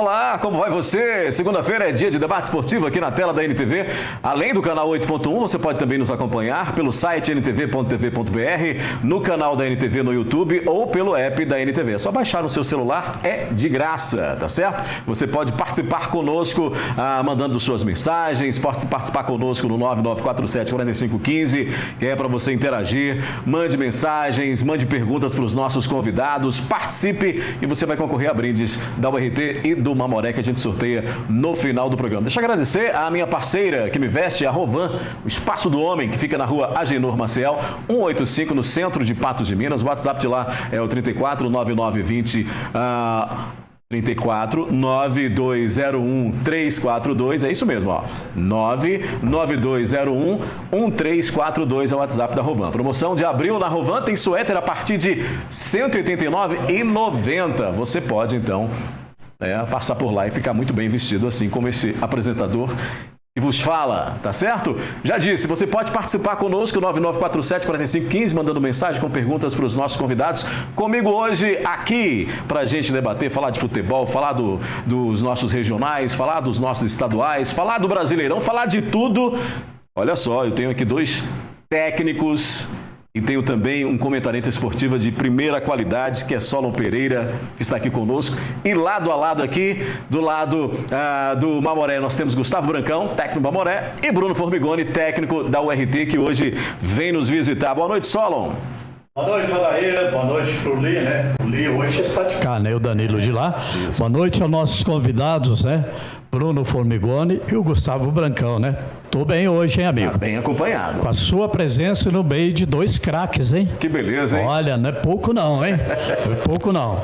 Olá, como vai você? Segunda-feira é dia de debate esportivo aqui na tela da NTV. Além do canal 8.1, você pode também nos acompanhar pelo site ntv.tv.br, no canal da NTV no YouTube ou pelo app da NTV. É só baixar no seu celular, é de graça, tá certo? Você pode participar conosco mandando suas mensagens, pode participar conosco no 9947-4515, que é para você interagir. Mande mensagens, mande perguntas para os nossos convidados, participe e você vai concorrer a brindes da URT e do Mamoré que a gente sorteia no final do programa. Deixa eu agradecer à minha parceira que me veste, a Rovan, o Espaço do Homem, que fica na rua Agenor Maciel, 185, no centro de Patos de Minas. O WhatsApp de lá é o 34 9920 34 9201 342, é isso mesmo, ó. 99201 1342 é o WhatsApp da Rovan. Promoção de abril na Rovan tem suéter a partir de R$ 189,90. Você pode então passar por lá e ficar muito bem vestido, assim como esse apresentador que vos fala, tá certo? Já disse, você pode participar conosco, 9947-4515, mandando mensagem com perguntas para os nossos convidados. Comigo hoje, aqui, para a gente debater, falar de futebol, falar dos nossos regionais, falar dos nossos estaduais, falar do Brasileirão, falar de tudo. Olha só, eu tenho aqui dois técnicos e tenho também um comentarista esportivo de primeira qualidade, que é Solon Pereira, que está aqui conosco. E lado a lado aqui, do lado do Mamoré, nós temos Gustavo Brancão, técnico do Mamoré, e Bruno Formigoni, técnico da URT, que hoje vem nos visitar. Boa noite, Solon. Boa noite, Alair. Boa noite pro Li, né? O Li hoje está de cá, né? O Danilo de lá. Isso. Boa noite aos nossos convidados, né? Bruno Formigoni e o Gustavo Brancão, né? Tô bem hoje, hein, amigo? Tá bem acompanhado. Com a sua presença no meio de dois craques, hein? Que beleza, hein? Olha, não é pouco não, hein? Não é pouco não.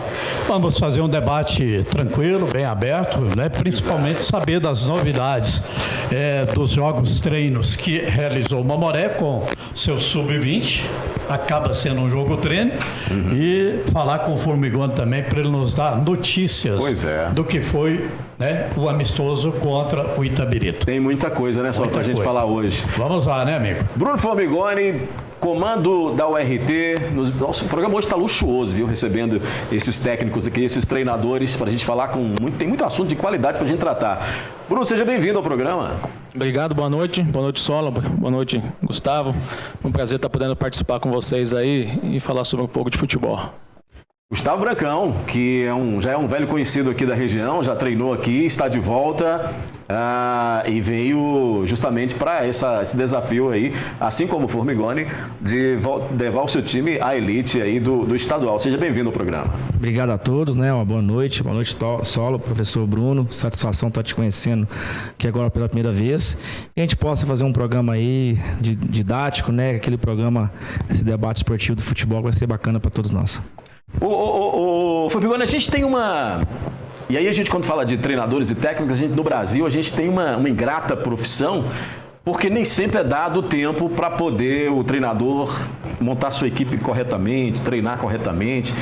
Vamos fazer um debate tranquilo, bem aberto, né? Principalmente saber das novidades dos jogos treinos que realizou o Mamoré com seu sub-20. Acaba sendo um jogo treino. E falar com o Formigoni também para ele nos dar notícias do que foi, né, o amistoso contra o Itabirito. Tem muita coisa, né, só pra gente falar hoje. Vamos lá, né, amigo? Bruno Formigoni, comando da URT. Nosso programa hoje está luxuoso, viu? Recebendo esses técnicos aqui, esses treinadores, para a gente falar tem muito assunto de qualidade para a gente tratar. Bruno, seja bem-vindo ao programa. Obrigado, boa noite Solon, boa noite, Gustavo. Um prazer estar podendo participar com vocês aí e falar sobre um pouco de futebol. Gustavo Brancão, que já é um velho conhecido aqui da região, já treinou aqui, está de volta e veio justamente para esse desafio aí, assim como o Formigoni, de levar o seu time à elite aí do estadual. Seja bem-vindo ao programa. Obrigado a todos, né? Uma boa noite, Solo, professor Bruno, satisfação estar te conhecendo aqui agora pela primeira vez. Que a gente possa fazer um programa aí didático, né? Aquele programa, esse debate esportivo do futebol vai ser bacana para todos nós. Formigoni, a gente tem uma... E aí a gente, quando fala de treinadores e técnicos, no Brasil, a gente tem uma ingrata profissão, porque nem sempre é dado tempo para poder o treinador montar sua equipe corretamente, treinar corretamente.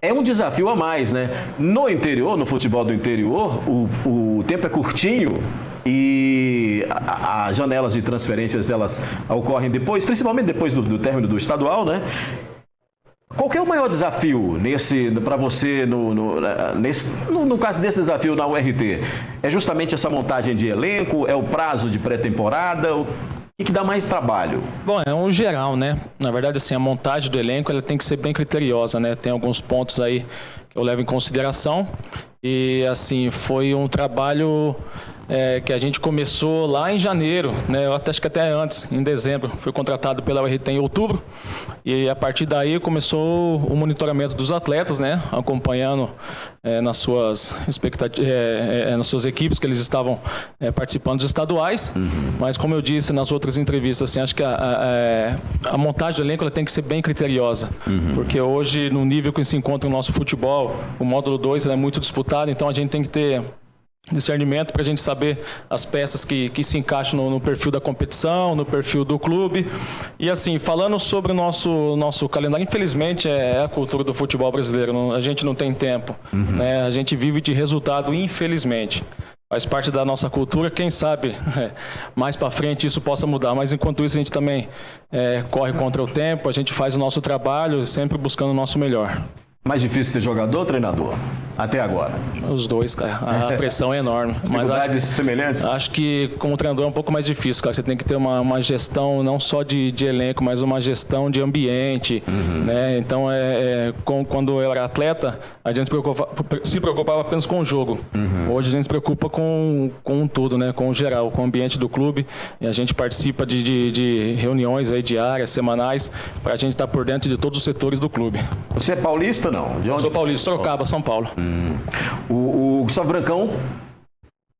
É um desafio a mais, né? No interior, no futebol do interior, o tempo é curtinho e as janelas de transferências, elas ocorrem depois, principalmente depois do término do estadual, né? Qual que é o maior desafio para você no caso desse desafio na URT? É justamente essa montagem de elenco? É o prazo de pré-temporada? O que dá mais trabalho? Bom, é um geral, né? Na verdade, assim, a montagem do elenco ela tem que ser bem criteriosa, né? Tem alguns pontos aí que eu levo em consideração e, assim, foi um trabalho que a gente começou lá em janeiro, né? Eu acho que até antes, em dezembro, fui contratado pela URT em outubro e a partir daí começou o monitoramento dos atletas, né? Acompanhando nas suas nas suas equipes que eles estavam participando dos estaduais, mas como eu disse nas outras entrevistas, assim, acho que a montagem do elenco ela tem que ser bem criteriosa, porque hoje no nível que se encontra o nosso futebol, o módulo 2 é muito disputado, então a gente tem que ter discernimento para a gente saber as peças que se encaixam no perfil da competição, no perfil do clube. E assim, falando sobre o nosso calendário, infelizmente é a cultura do futebol brasileiro, a gente não tem tempo, né? A gente vive de resultado, infelizmente. Faz parte da nossa cultura, quem sabe mais para frente isso possa mudar, mas enquanto isso a gente também corre contra o tempo, a gente faz o nosso trabalho sempre buscando o nosso melhor. Mais difícil ser jogador ou treinador? até agora? Os dois, cara. A pressão é enorme. Mas Dificuldades semelhantes? Acho que como treinador é um pouco mais difícil, cara. Você tem que ter uma gestão não só de elenco, mas uma gestão de ambiente, né? Então, quando eu era atleta, a gente se preocupava apenas com o jogo. Hoje a gente se preocupa com tudo, né? Com o geral, com o ambiente do clube. E a gente participa de reuniões aí diárias, semanais, para a gente estar por dentro de todos os setores do clube. Você é paulista, não? De onde? Eu sou paulista, Sorocaba, São Paulo. O Gustavo Brancão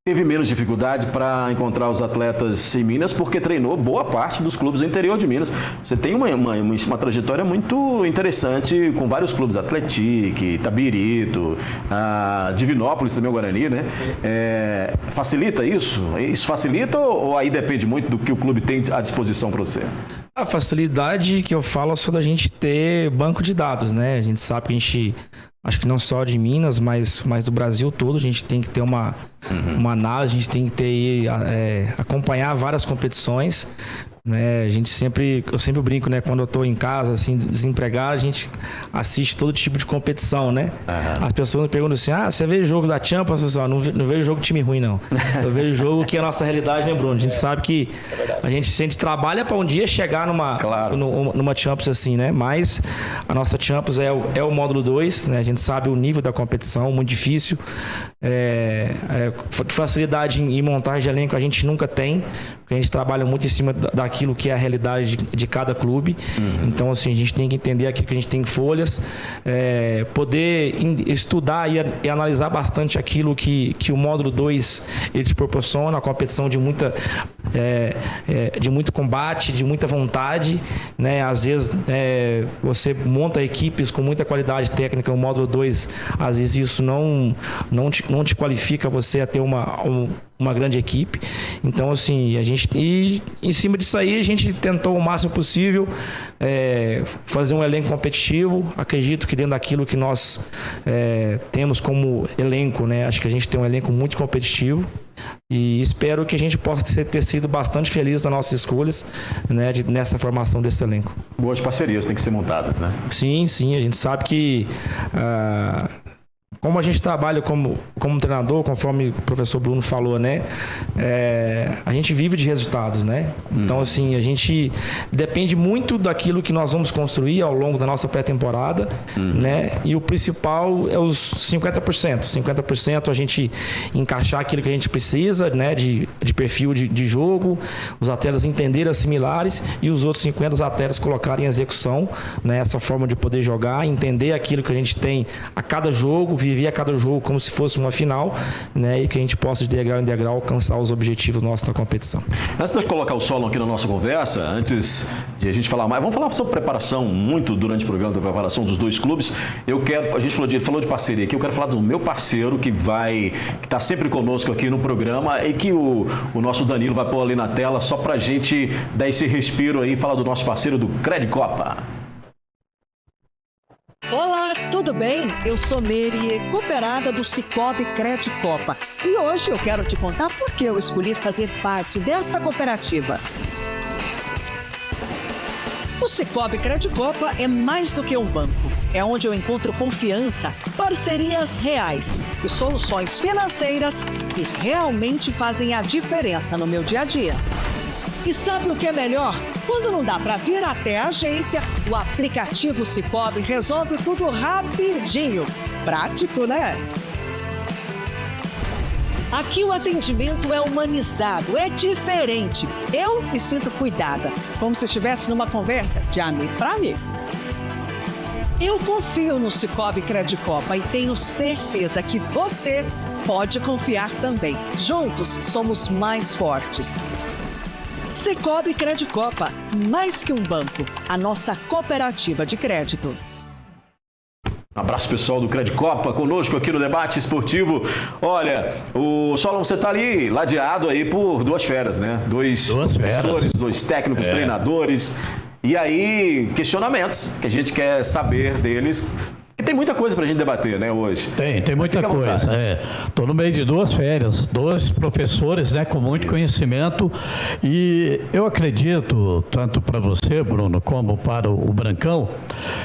teve menos dificuldade para encontrar os atletas em Minas porque treinou boa parte dos clubes do interior de Minas. Você tem uma trajetória muito interessante com vários clubes, Atlético, Itabirito, Divinópolis também, o Guarani, né? Facilita isso? Isso facilita ou aí depende muito do que o clube tem à disposição para você? A facilidade que eu falo é só da gente ter banco de dados, né? A gente sabe que acho que não só de Minas, mas do Brasil todo, a gente tem que ter uma análise, a gente tem que ter acompanhar várias competições, né? Eu sempre brinco, né? Quando eu estou em casa, assim, desempregado, a gente assiste todo tipo de competição, né? As pessoas me perguntam assim, você vê jogo da Champions? Eu não vejo jogo de time ruim, não. Eu vejo jogo que é a nossa realidade, né, Bruno? A gente sabe que a gente trabalha para um dia chegar numa Champions assim, né? Mas a nossa Champions é o módulo 2, né? A gente sabe o nível da competição, muito difícil. Facilidade em montagem de elenco a gente nunca tem, porque a gente trabalha muito em cima daquilo que é a realidade de cada clube. Então, assim, a gente tem que entender aquilo que a gente tem em folhas, poder estudar e analisar bastante aquilo que o módulo 2 ele te proporciona, a competição de muito combate, de muita vontade, né? Às vezes você monta equipes com muita qualidade técnica, o módulo 2, às vezes isso não te qualifica você a ter uma grande equipe. Então, assim, e em cima disso aí, a gente tentou o máximo possível fazer um elenco competitivo. Acredito que dentro daquilo que nós temos como elenco, né? Acho que a gente tem um elenco muito competitivo. E espero que a gente possa ter sido bastante feliz nas nossas escolhas, né, nessa formação desse elenco. Boas parcerias têm que ser montadas, né? Sim, a gente sabe que como a gente trabalha como treinador, conforme o professor Bruno falou, né? A gente vive de resultados, né? Então, assim, a gente depende muito daquilo que nós vamos construir ao longo da nossa pré-temporada, né? E o principal é os 50%. 50% a gente encaixar aquilo que a gente precisa, né? De perfil de jogo, os atletas entenderem as similares e os outros 50% os atletas colocarem em execução, né? Essa forma de poder jogar, entender aquilo que a gente tem a cada jogo, viver a cada jogo como se fosse uma final, né? E que a gente possa de degrau em degrau alcançar os objetivos nossos da competição. Antes de colocar o Solon aqui na nossa conversa, antes de a gente falar mais, vamos falar sobre preparação muito durante o programa da preparação dos dois clubes. A gente falou de parceria aqui, eu quero falar do meu parceiro que está sempre conosco aqui no programa e que o nosso Danilo vai pôr ali na tela só pra gente dar esse respiro aí e falar do nosso parceiro do Credicopa. Olá, tudo bem? Eu sou Meire, cooperada do Cicobi Credicopa. E hoje eu quero te contar por que eu escolhi fazer parte desta cooperativa. O Cicobi Credicopa é mais do que um banco. É onde eu encontro confiança, parcerias reais e soluções financeiras que realmente fazem a diferença no meu dia a dia. E sabe o que é melhor? Quando não dá para vir até a agência, o aplicativo Cicobi resolve tudo rapidinho. Prático, né? Aqui o atendimento é humanizado, é diferente. Eu me sinto cuidada, como se estivesse numa conversa de amigo para amigo. Eu confio no Cicobi Credicopa e tenho certeza que você pode confiar também. Juntos somos mais fortes. Cicobi Credicopa, mais que um banco, a nossa cooperativa de crédito. Um abraço pessoal do Credicopa, conosco aqui no Debate Esportivo. Olha, o Solon, você está ali ladeado aí por duas feras, né? Dois professores, dois técnicos, treinadores. E aí, questionamentos que a gente quer saber deles. E tem muita coisa para a gente debater, né, hoje. Tem muita coisa. Estou no meio de 2 férias, 2 professores, né, com muito conhecimento, e eu acredito, tanto para você, Bruno, como para o Brancão,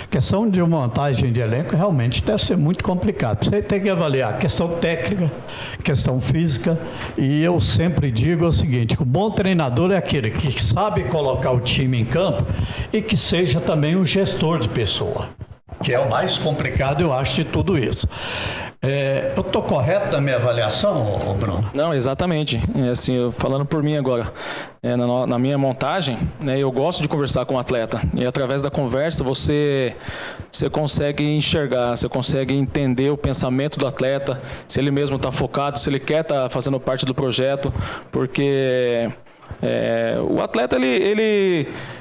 questão de montagem de elenco realmente deve ser muito complicado. Você tem que avaliar questão técnica, questão física, e eu sempre digo o seguinte: o bom treinador é aquele que sabe colocar o time em campo e que seja também um gestor de pessoa, que é o mais complicado, eu acho, de tudo isso. Eu estou correto na minha avaliação, Bruno? Não, exatamente. Assim, falando por mim agora, na minha montagem, né, eu gosto de conversar com o atleta. E através da conversa você consegue enxergar, você consegue entender o pensamento do atleta, se ele mesmo está focado, se ele quer estar fazendo parte do projeto, porque... o atleta,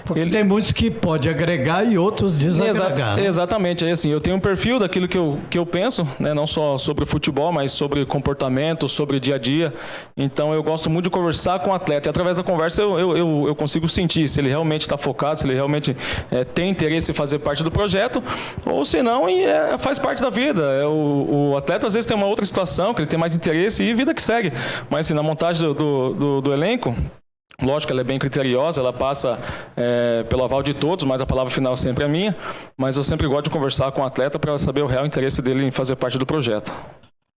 Porque tem muitos que pode agregar e outros desagregar. Exatamente. Assim, eu tenho um perfil daquilo que eu penso, né? Não só sobre futebol, mas sobre comportamento, sobre dia a dia. Então, eu gosto muito de conversar com o atleta. E através da conversa, eu consigo sentir se ele realmente está focado, se ele realmente tem interesse em fazer parte do projeto, ou se não, faz parte da vida. O atleta, às vezes, tem uma outra situação, que ele tem mais interesse e vida que segue. Mas, assim, na montagem do elenco... Lógico, ela é bem criteriosa, ela passa pelo aval de todos, mas a palavra final sempre é minha. Mas eu sempre gosto de conversar com o atleta para saber o real interesse dele em fazer parte do projeto.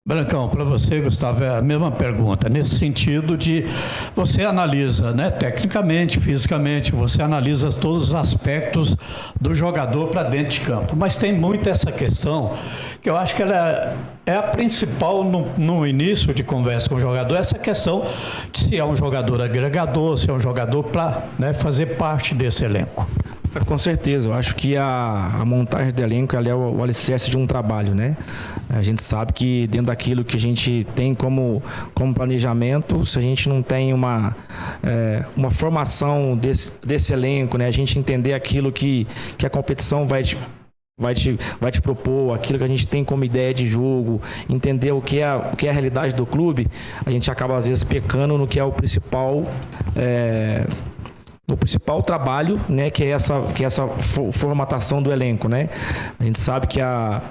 Brancão, para você, Gustavo, é a mesma pergunta, nesse sentido de você analisa, né, tecnicamente, fisicamente, você analisa todos os aspectos do jogador para dentro de campo, mas tem muito essa questão que eu acho que ela é a principal no início de conversa com o jogador, essa questão de se é um jogador agregador, se é um jogador para, né, fazer parte desse elenco. Com certeza, eu acho que a montagem do elenco ela é o alicerce de um trabalho, né? A gente sabe que dentro daquilo que a gente tem como planejamento, se a gente não tem uma formação desse elenco, né? A gente entender aquilo que a competição vai te propor, aquilo que a gente tem como ideia de jogo, entender o que é a realidade do clube, a gente acaba às vezes pecando no que é o principal... no principal trabalho, né, que é essa formatação do elenco, né? A gente sabe que a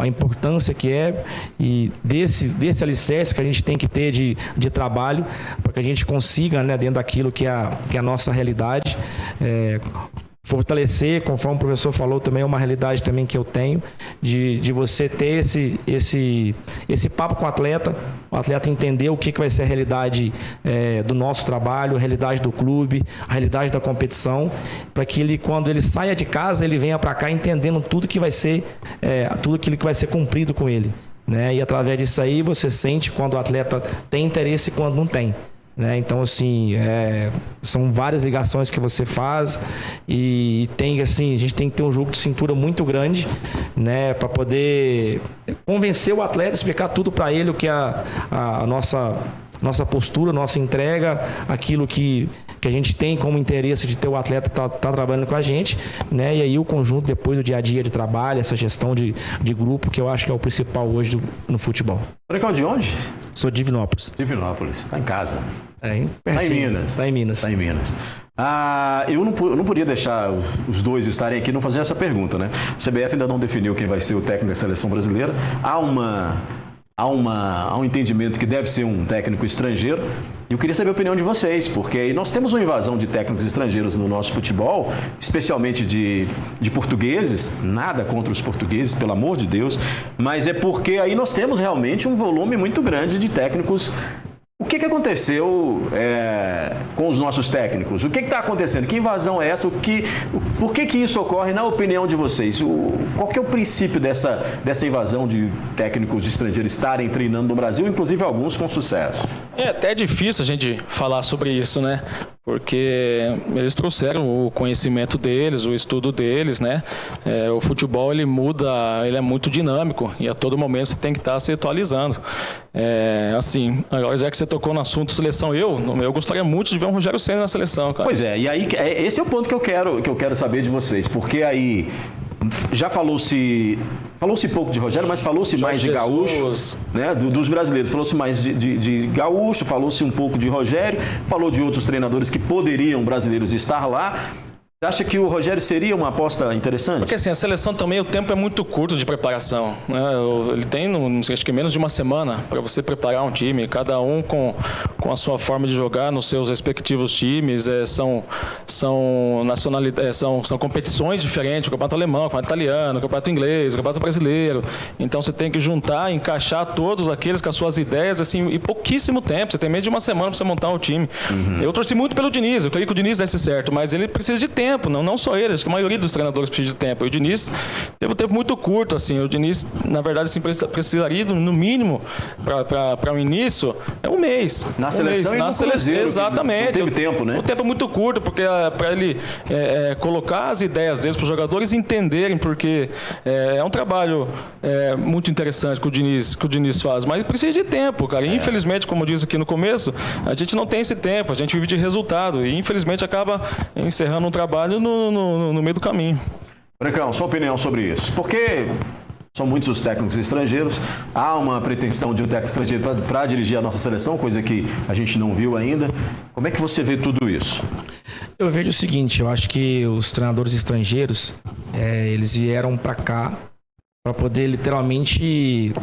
importância que é e desse alicerce que a gente tem que ter de trabalho para que a gente consiga, né, dentro daquilo que é a nossa realidade, fortalecer, conforme o professor falou, também é uma realidade também que eu tenho, de você ter esse papo com o atleta entender o que vai ser a realidade do nosso trabalho, a realidade do clube, a realidade da competição, para que ele, quando ele saia de casa, ele venha para cá entendendo tudo que vai ser, tudo aquilo que vai ser cumprido com ele, né? E através disso aí você sente quando o atleta tem interesse e quando não tem. Né? Então, assim, são várias ligações que você faz e tem, assim, a gente tem que ter um jogo de cintura muito grande, né, para poder convencer o atleta, explicar tudo para ele, o que é a nossa postura, nossa entrega, aquilo que a gente tem como interesse de ter o atleta tá trabalhando com a gente, né? E aí o conjunto depois do dia a dia de trabalho, essa gestão de grupo, que eu acho que é o principal hoje no futebol. Brancão, de onde? Sou de Divinópolis. Divinópolis, está em casa. Está em Minas. Está em Minas. Eu não podia deixar os dois estarem aqui e não fazer essa pergunta, né? A CBF ainda não definiu quem vai ser o técnico da seleção brasileira. Há um entendimento que deve ser um técnico estrangeiro. E eu queria saber a opinião de vocês, porque aí nós temos uma invasão de técnicos estrangeiros no nosso futebol, especialmente de portugueses, nada contra os portugueses, pelo amor de Deus, mas é porque aí nós temos realmente um volume muito grande de técnicos. O que aconteceu com os nossos técnicos? O que está acontecendo? Que invasão é essa? Por que isso ocorre, na opinião de vocês? Qual que é o princípio dessa invasão de técnicos estrangeiros estarem treinando no Brasil, inclusive alguns com sucesso? É até difícil a gente falar sobre isso, né? Porque eles trouxeram o conhecimento deles, o estudo deles, né? O futebol, ele muda, ele é muito dinâmico e a todo momento você tem que estar se atualizando. Assim, agora já que você tocou no assunto seleção, eu gostaria muito de ver um Rogério Ceni na seleção, cara. Pois e aí esse é o ponto que eu quero saber de vocês, porque aí já falou-se pouco de Rogério, mas falou-se mais de Gaúcho, né? Dos brasileiros, falou-se mais de Gaúcho, falou-se um pouco de Rogério, falou de outros treinadores que poderiam brasileiros estar lá. Você acha que o Rogério seria uma aposta interessante? Porque assim, a seleção também, o tempo é muito curto de preparação, né? Ele tem, não sei, acho que menos de uma semana para você preparar um time, cada um com a sua forma de jogar nos seus respectivos times. São competições diferentes, o campeonato alemão, o campeonato italiano, o campeonato inglês, o campeonato brasileiro. Então você tem que juntar, encaixar todos aqueles com as suas ideias, assim, em pouquíssimo tempo. Você tem menos de uma semana para você montar um time. Eu torci muito pelo Diniz, eu creio que o Diniz desse certo, mas ele precisa de tempo. Não só ele, acho que a maioria dos treinadores precisa de tempo. E o Diniz teve um tempo muito curto, assim. O Diniz, na verdade, assim, precisaria, no mínimo, para o início, um mês. Na seleção e no Cruzeiro, exatamente. Não teve tempo, né? O tempo é muito curto, porque para ele colocar as ideias deles para os jogadores entenderem, porque é um trabalho muito interessante que o Diniz faz, mas precisa de tempo, cara. E, infelizmente, como eu disse aqui no começo, a gente não tem esse tempo, a gente vive de resultado e, infelizmente, acaba encerrando um trabalho no meio do caminho. Brancão, sua opinião sobre isso? Porque são muitos os técnicos estrangeiros, há uma pretensão de um técnico estrangeiro para dirigir a nossa seleção, coisa que a gente não viu ainda. Como é que você vê tudo isso? Eu vejo o seguinte, eu acho que os treinadores estrangeiros, eles vieram para cá para poder literalmente,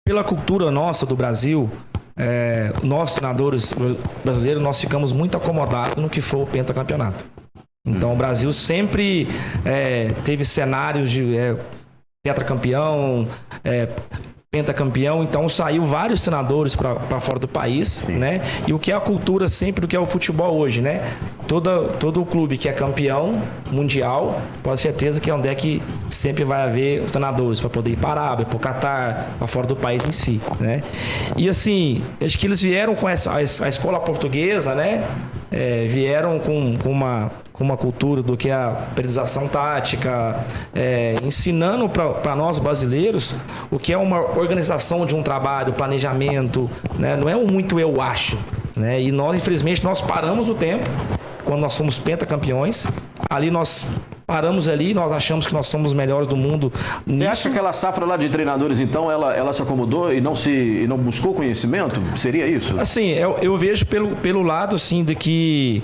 pela cultura nossa do Brasil, nós treinadores brasileiros, nós ficamos muito acomodados no que foi o pentacampeonato. Então o Brasil sempre teve cenários de tetracampeão, pentacampeão, então saiu vários treinadores para fora do país, né? E o que é a cultura sempre do que é o futebol hoje, né? Todo o clube que é campeão mundial, pode ter certeza que é onde é que sempre vai haver os treinadores para poder ir para a Arábia, para o Catar, para fora do país em si, né? E assim, acho que eles vieram com a escola portuguesa, né? Vieram com uma cultura do que é a periodização tática, ensinando para nós brasileiros o que é uma organização de um trabalho, planejamento, né? Não é um muito eu acho, né? E nós, infelizmente, nós paramos o tempo quando nós somos pentacampeões. Ali nós paramos ali, nós achamos que nós somos os melhores do mundo. Você acha que aquela safra lá de treinadores, então, ela se acomodou e não buscou conhecimento? Seria isso? Assim, eu vejo pelo lado, assim, de que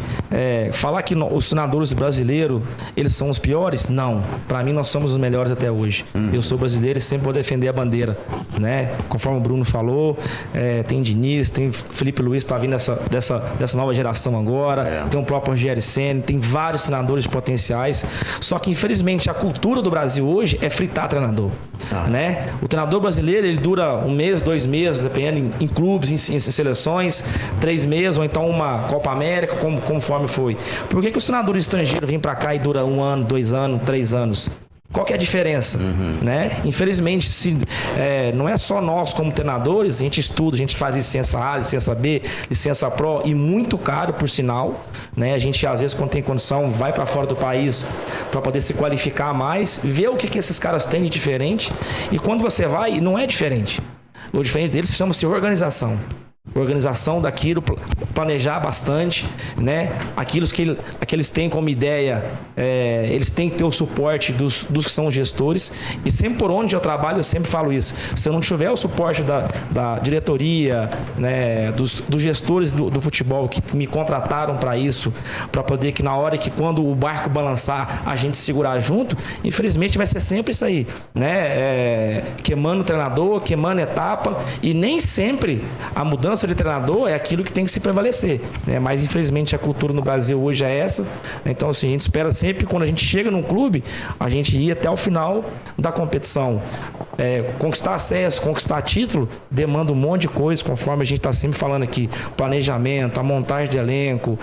falar que os treinadores brasileiros, eles são os piores? Não. Para mim, nós somos os melhores até hoje. Eu sou brasileiro e sempre vou defender a bandeira, né? Conforme o Bruno falou, tem Diniz, tem Felipe Luiz, está vindo dessa nova geração agora, tem o próprio Rogério Ceni, tem vários treinadores potenciais. Só que, infelizmente, a cultura do Brasil hoje é fritar treinador, né? O treinador brasileiro, ele dura 1 mês, 2 meses, dependendo em clubes, em seleções, 3 meses, ou então uma Copa América, conforme foi. Por que os treinadores estrangeiros vêm para cá e dura 1 ano, 2 anos, 3 anos? Qual que é a diferença? Né? Infelizmente, não é só nós como treinadores, a gente estuda, a gente faz licença A, licença B, licença Pro, e muito caro, por sinal. Né? A gente, às vezes, quando tem condição, vai para fora do país para poder se qualificar mais, ver o que esses caras têm de diferente. E quando você vai, não é diferente. O diferente deles chama-se organização. Organização daquilo, planejar bastante, né? Aquilo que eles têm como ideia, eles têm que ter o suporte dos que são gestores. E sempre por onde eu trabalho, eu sempre falo isso. Se eu não tiver o suporte da diretoria, né, dos gestores do futebol que me contrataram para isso, para poder que na hora que quando o barco balançar, a gente segurar junto, infelizmente vai ser sempre isso aí, né? Queimando o treinador, queimando etapa, e nem sempre a mudança de treinador é aquilo que tem que se prevalecer, né? Mas infelizmente a cultura no Brasil hoje é essa. Então assim, a gente espera sempre, quando a gente chega num clube, a gente ir até o final da competição. Conquistar acesso, conquistar título, demanda um monte de coisa, conforme a gente está sempre falando aqui: planejamento, a montagem de elenco,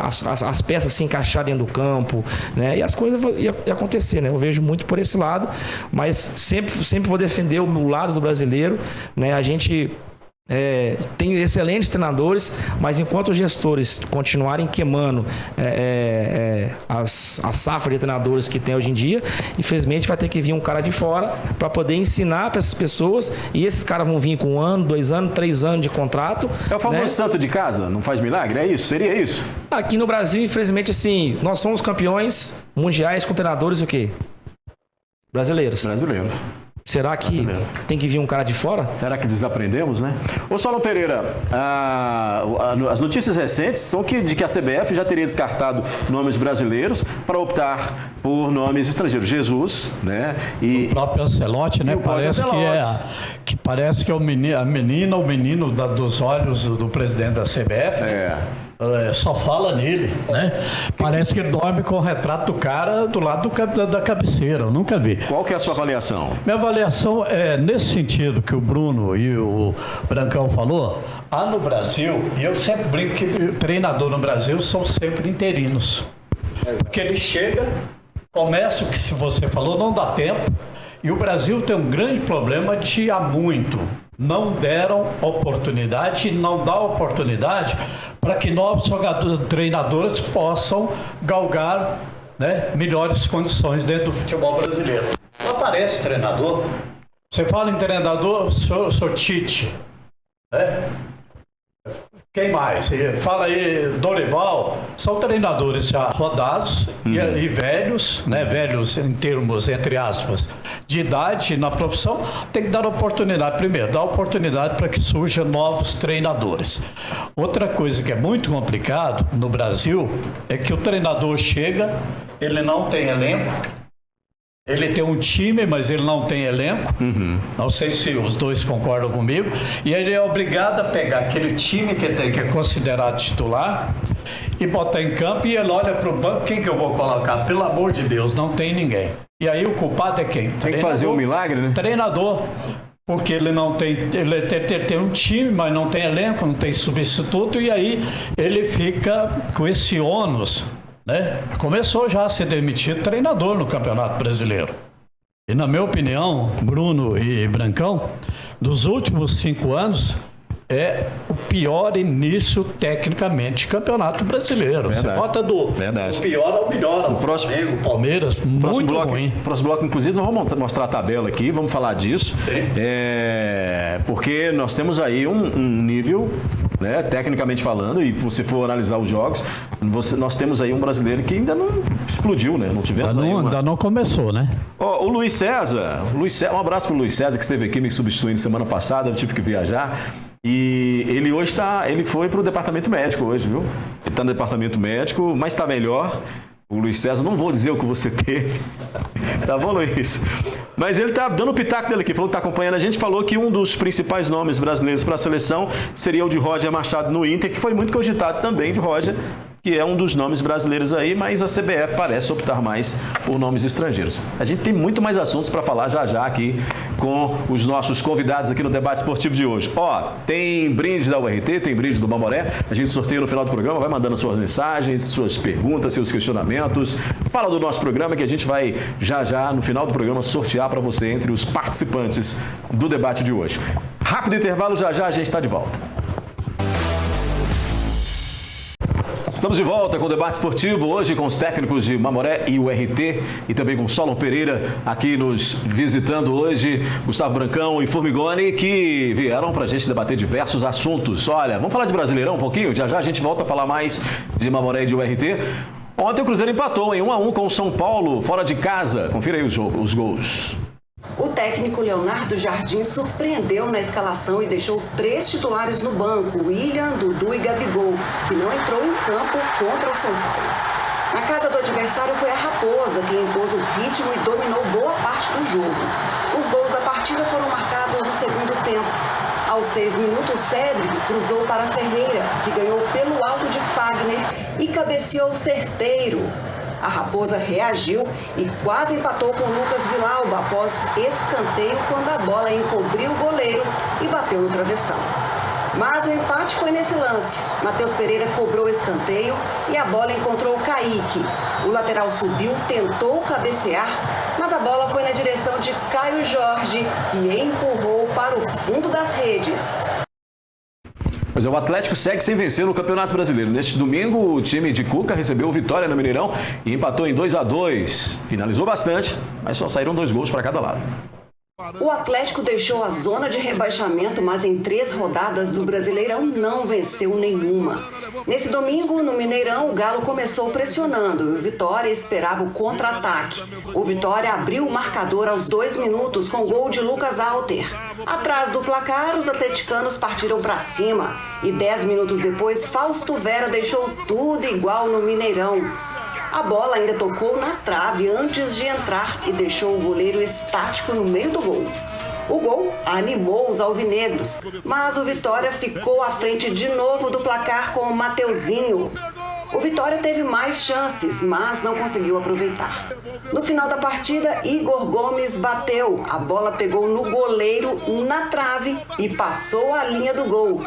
as peças se encaixar dentro do campo, né? E as coisas iam acontecer, né? Eu vejo muito por esse lado, mas sempre vou defender o lado do brasileiro, né? A gente tem excelentes treinadores, mas enquanto os gestores continuarem queimando a safra de treinadores que tem hoje em dia, infelizmente vai ter que vir um cara de fora para poder ensinar para essas pessoas, e esses caras vão vir com 1 ano, 2 anos, 3 anos de contrato. É o famoso, né? santo de casa, não faz milagre? É isso? Seria isso? Aqui no Brasil, infelizmente, assim, nós somos campeões mundiais com treinadores o quê? Brasileiros. Será que tem que vir um cara de fora? Será que desaprendemos, né? Ô, Solon Pereira, as notícias recentes são de que a CBF já teria descartado nomes brasileiros para optar por nomes estrangeiros. Jesus, né? E o próprio Ancelotti, né? Parece que é a menina, o menino dos olhos do presidente da CBF. Só fala nele, né? Parece que ele dorme com o retrato do cara do lado da cabeceira, eu nunca vi. Qual que é a sua avaliação? Minha avaliação é nesse sentido que o Bruno e o Brancão falou. No Brasil, e eu sempre brinco que treinador no Brasil são sempre interinos. Porque ele chega, começa o que se você falou, não dá tempo, e o Brasil tem um grande problema de há muito. Não deram oportunidade, não dá oportunidade para que novos treinadores possam galgar, né, melhores condições dentro do futebol brasileiro. Não aparece treinador. Você fala em treinador, sou Tite, né? Quem mais? Fala aí, Dorival. São treinadores já rodados e velhos, né? Velhos em termos, entre aspas, de idade na profissão. Tem que dar oportunidade. Primeiro, dar oportunidade para que surjam novos treinadores. Outra coisa que é muito complicado no Brasil é que o treinador chega, ele não tem elenco. Ele tem um time, mas ele não tem elenco. Não sei se os dois concordam comigo. E ele é obrigado a pegar aquele time que é considerado titular e botar em campo, e ele olha para o banco, quem que eu vou colocar? Pelo amor de Deus, não tem ninguém. E aí o culpado é quem? Tem que fazer um milagre, né? Treinador. Porque ele não tem, ele tem um time, mas não tem elenco, não tem substituto, e aí ele fica com esse ônus. Né? Começou já a ser demitido treinador no Campeonato Brasileiro. E na minha opinião, Bruno e Brancão, dos últimos 5 anos, é o pior início tecnicamente de Campeonato Brasileiro. Verdade. Você bota do pior ao melhor. O próximo Palmeiras, muito bloco, ruim. Próximo bloco, inclusive, nós vamos mostrar a tabela aqui, vamos falar disso. Sim. Porque nós temos aí um nível, né, tecnicamente falando, e se você for analisar os jogos, nós temos aí um brasileiro que ainda não explodiu, né? Não tivemos ainda não começou, né? O Luiz César, um abraço pro Luiz César, que esteve aqui me substituindo semana passada, eu tive que viajar. E ele hoje ele foi para o departamento médico hoje, viu? Ele está no departamento médico, mas está melhor. O Luiz César, não vou dizer o que você teve. Tá bom, Luiz? Mas ele está dando o pitaco dele aqui, falou que está acompanhando a gente, falou que um dos principais nomes brasileiros para a seleção seria o de Roger Machado no Inter, que foi muito cogitado também de Roger, que é um dos nomes brasileiros aí, mas a CBF parece optar mais por nomes estrangeiros. A gente tem muito mais assuntos para falar já aqui com os nossos convidados aqui no debate esportivo de hoje. Tem brinde da URT, tem brinde do Mamoré, a gente sorteia no final do programa, vai mandando suas mensagens, suas perguntas, seus questionamentos. Fala do nosso programa que a gente vai já no final do programa sortear para você entre os participantes do debate de hoje. Rápido intervalo, já a gente está de volta. Estamos de volta com o debate esportivo, hoje com os técnicos de Mamoré e URT e também com Solon Pereira aqui nos visitando hoje, Gustavo Brancão e Formigoni, que vieram para a gente debater diversos assuntos. Olha, vamos falar de Brasileirão um pouquinho? Já a gente volta a falar mais de Mamoré e de URT. Ontem o Cruzeiro empatou em 1-1 com o São Paulo, fora de casa. Confira aí os gols. O técnico Leonardo Jardim surpreendeu na escalação e deixou 3 titulares no banco, William, Dudu e Gabigol, que não entrou em campo contra o São Paulo. Na casa do adversário foi a Raposa, que impôs o ritmo e dominou boa parte do jogo. Os gols da partida foram marcados no segundo tempo. Aos 6 minutos, Cédric cruzou para Ferreira, que ganhou pelo alto de Fagner e cabeceou certeiro. A Raposa reagiu e quase empatou com Lucas Villalba após escanteio quando a bola encobriu o goleiro e bateu no travessão. Mas o empate foi nesse lance. Matheus Pereira cobrou o escanteio e a bola encontrou o Kaique. O lateral subiu, tentou cabecear, mas a bola foi na direção de Caio Jorge, que empurrou para o fundo das redes. Pois é, o Atlético segue sem vencer no Campeonato Brasileiro. Neste domingo, o time de Cuca recebeu vitória no Mineirão e empatou em 2-2. Finalizou bastante, mas só saíram 2 gols para cada lado. O Atlético deixou a zona de rebaixamento, mas em 3 rodadas do Brasileirão não venceu nenhuma. Nesse domingo, no Mineirão, o Galo começou pressionando e o Vitória esperava o contra-ataque. O Vitória abriu o marcador aos 2 minutos com gol de Lucas Alter. Atrás do placar, os atleticanos partiram para cima e 10 minutos depois, Fausto Vera deixou tudo igual no Mineirão. A bola ainda tocou na trave antes de entrar e deixou o goleiro estático no meio do gol. O gol animou os alvinegros, mas o Vitória ficou à frente de novo do placar com o Mateuzinho. O Vitória teve mais chances, mas não conseguiu aproveitar. No final da partida, Igor Gomes bateu. A bola pegou no goleiro na trave e passou a linha do gol.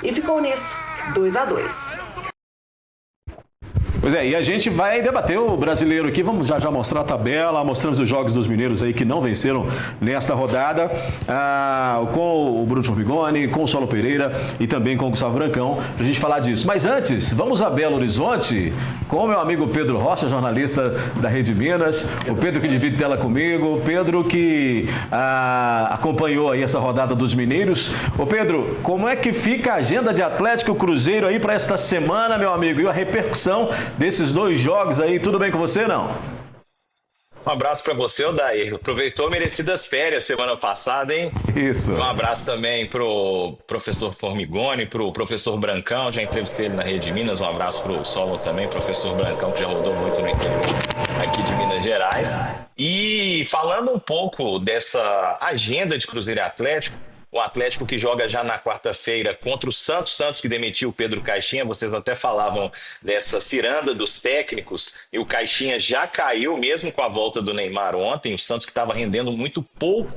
E ficou nisso, 2-2. Pois é, e a gente vai debater o brasileiro aqui, vamos já mostrar a tabela, mostramos os jogos dos mineiros aí que não venceram nesta rodada, com o Bruno Formigoni, com o Saulo Pereira e também com o Gustavo Brancão, pra gente falar disso. Mas antes, vamos a Belo Horizonte com o meu amigo Pedro Rocha, jornalista da Rede Minas, o Pedro que divide tela comigo, o Pedro que acompanhou aí essa rodada dos mineiros. Ô Pedro, como é que fica a agenda de Atlético e Cruzeiro aí para esta semana, meu amigo, e a repercussão desses 2 jogos aí? Tudo bem com você, não? Um abraço para você, Odair. Aproveitou merecidas férias semana passada, hein? Isso. Um abraço também pro professor Formigoni, pro professor Brancão, já entrevistei ele na Rede Minas. Um abraço pro Solo também, professor Brancão, que já rodou muito no interior aqui de Minas Gerais. E falando um pouco dessa agenda de Cruzeiro e Atlético, o Atlético que joga já na quarta-feira contra o Santos que demitiu o Pedro Caixinha. Vocês até falavam dessa ciranda dos técnicos e o Caixinha já caiu mesmo com a volta do Neymar ontem. O Santos que estava rendendo muito pouco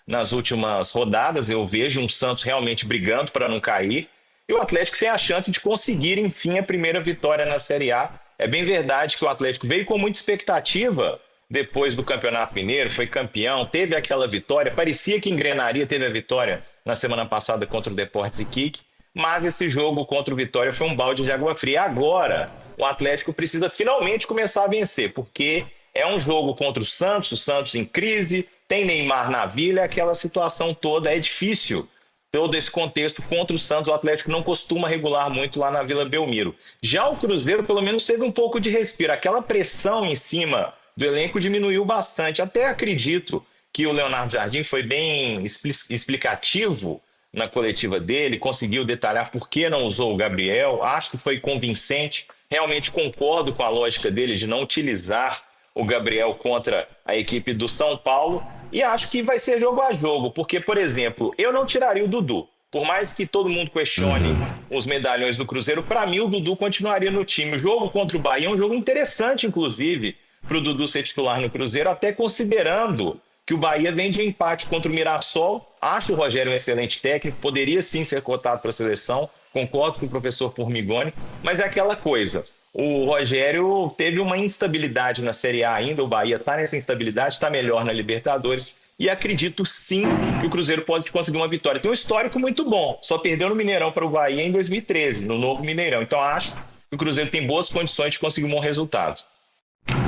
nas últimas rodadas. Eu vejo um Santos realmente brigando para não cair. E o Atlético tem a chance de conseguir, enfim, a primeira vitória na Série A. É bem verdade que o Atlético veio com muita expectativa depois do Campeonato Mineiro, foi campeão, teve aquela vitória, parecia que engrenaria, teve a vitória na semana passada contra o Deportes Iquique, mas esse jogo contra o Vitória foi um balde de água fria. Agora, o Atlético precisa finalmente começar a vencer, porque é um jogo contra o Santos em crise, tem Neymar na Vila, aquela situação toda é difícil. Todo esse contexto contra o Santos, o Atlético não costuma regular muito lá na Vila Belmiro. Já o Cruzeiro, pelo menos, teve um pouco de respiro, aquela pressão em cima do elenco diminuiu bastante. Até acredito que o Leonardo Jardim foi bem explicativo na coletiva dele, conseguiu detalhar por que não usou o Gabriel, acho que foi convincente, realmente concordo com a lógica dele de não utilizar o Gabriel contra a equipe do São Paulo, e acho que vai ser jogo a jogo, porque, por exemplo, eu não tiraria o Dudu. Por mais que todo mundo questione os medalhões do Cruzeiro, para mim o Dudu continuaria no time. O jogo contra o Bahia é um jogo interessante, inclusive, para o Dudu ser titular no Cruzeiro, até considerando que o Bahia vem de empate contra o Mirassol. Acho o Rogério um excelente técnico, poderia sim ser cotado para a seleção, concordo com o professor Formigoni, mas é aquela coisa, o Rogério teve uma instabilidade na Série A ainda, o Bahia está nessa instabilidade, está melhor na Libertadores, e acredito sim que o Cruzeiro pode conseguir uma vitória. Tem um histórico muito bom, só perdeu no Mineirão para o Bahia em 2013, no novo Mineirão, então acho que o Cruzeiro tem boas condições de conseguir um bom resultado.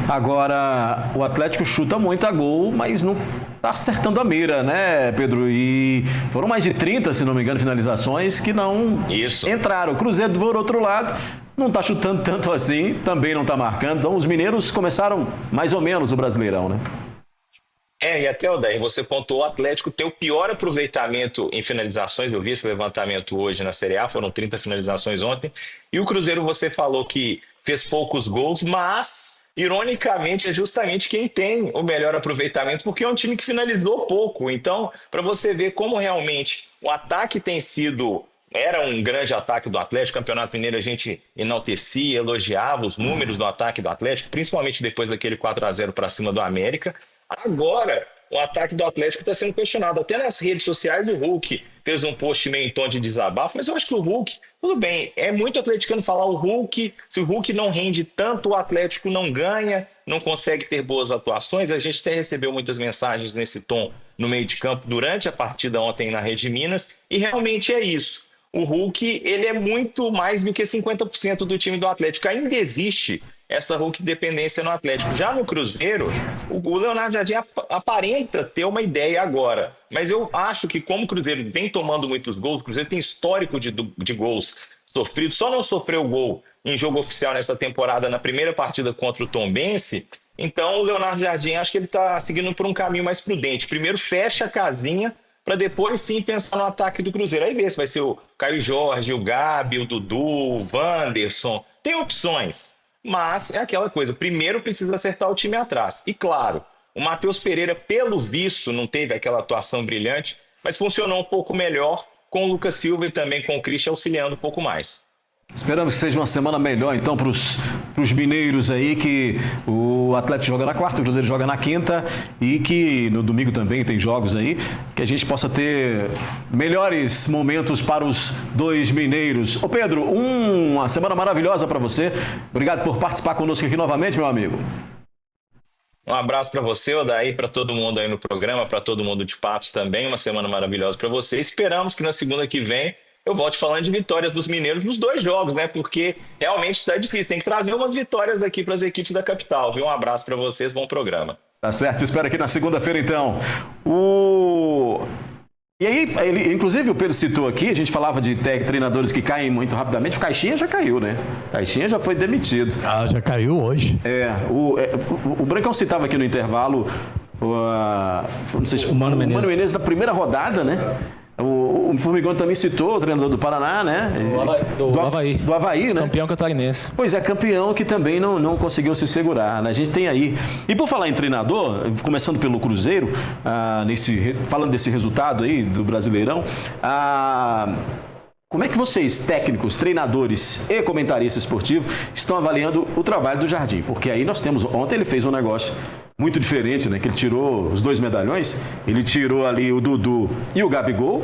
Agora, o Atlético chuta muito a gol, mas não está acertando a mira, né, Pedro? E foram mais de 30, se não me engano, finalizações que não entraram. O Cruzeiro, por outro lado, não está chutando tanto assim, também não está marcando. Então, os mineiros começaram mais ou menos o Brasileirão, né? E até, Odair, você pontuou, o Atlético tem o pior aproveitamento em finalizações. Eu vi esse levantamento hoje na Série A, foram 30 finalizações ontem. E o Cruzeiro, você falou que fez poucos gols, mas, ironicamente, é justamente quem tem o melhor aproveitamento, porque é um time que finalizou pouco. Então, para você ver como realmente o ataque tem sido... Era um grande ataque do Atlético, Campeonato Mineiro a gente enaltecia, elogiava os números do ataque do Atlético, principalmente depois daquele 4-0 para cima do América. Agora, o ataque do Atlético está sendo questionado. Até nas redes sociais, o Hulk fez um post meio em tom de desabafo, mas eu acho que o Hulk, tudo bem, é muito atleticano falar o Hulk, se o Hulk não rende tanto, o Atlético não ganha, não consegue ter boas atuações. A gente até recebeu muitas mensagens nesse tom no meio de campo durante a partida ontem na Rede Minas, e realmente é isso. O Hulk, ele é muito mais do que 50% do time do Atlético. Ainda existe essa Hulk dependência no Atlético. Já no Cruzeiro, o Leonardo Jardim aparenta ter uma ideia agora, mas eu acho que como o Cruzeiro vem tomando muitos gols, o Cruzeiro tem histórico de gols sofridos, só não sofreu gol em jogo oficial nessa temporada na primeira partida contra o Tombense. Então o Leonardo Jardim, acho que ele está seguindo por um caminho mais prudente. Primeiro fecha a casinha para depois sim pensar no ataque do Cruzeiro. Aí vê se vai ser o Caio Jorge, o Gabi, o Dudu, o Wanderson. Tem opções, mas é aquela coisa. Primeiro precisa acertar o time atrás. E claro, o Matheus Pereira, pelo visto, não teve aquela atuação brilhante, mas funcionou um pouco melhor com o Lucas Silva e também com o Christian auxiliando um pouco mais. Esperamos que seja uma semana melhor, então, para os mineiros aí, que o Atlético joga na quarta, o Cruzeiro joga na quinta e que no domingo também tem jogos aí, que a gente possa ter melhores momentos para os dois mineiros. Ô Pedro, uma semana maravilhosa para você. Obrigado por participar conosco aqui novamente, meu amigo. Um abraço para você, Odaí, para todo mundo aí no programa, para todo mundo de Patos também. Uma semana maravilhosa para você. Esperamos que na segunda que vem eu volte falando de vitórias dos mineiros nos 2 jogos, né? Porque realmente está difícil. Tem que trazer umas vitórias daqui para as equipes da capital, viu? Um abraço para vocês, bom programa. Tá certo, espero aqui na segunda-feira, então. E aí, inclusive o Pedro citou aqui, a gente falava de treinadores que caem muito rapidamente. O Caixinha já caiu, né? O Caixinha já foi demitido. Já caiu hoje. O Brancão citava aqui no intervalo não sei se o Mano Menezes da primeira rodada, né? O Formigoni também citou o treinador do Paraná, né? Do Avaí. Do Avaí, né? Campeão catarinense. Pois é, campeão que também não conseguiu se segurar, né? A gente tem aí. E por falar em treinador, começando pelo Cruzeiro, falando desse resultado aí do Brasileirão, como é que vocês, técnicos, treinadores e comentaristas esportivos, estão avaliando o trabalho do Jardim? Porque aí nós temos... Ontem ele fez um negócio muito diferente, né? Que ele tirou os 2 medalhões, ele tirou ali o Dudu e o Gabigol,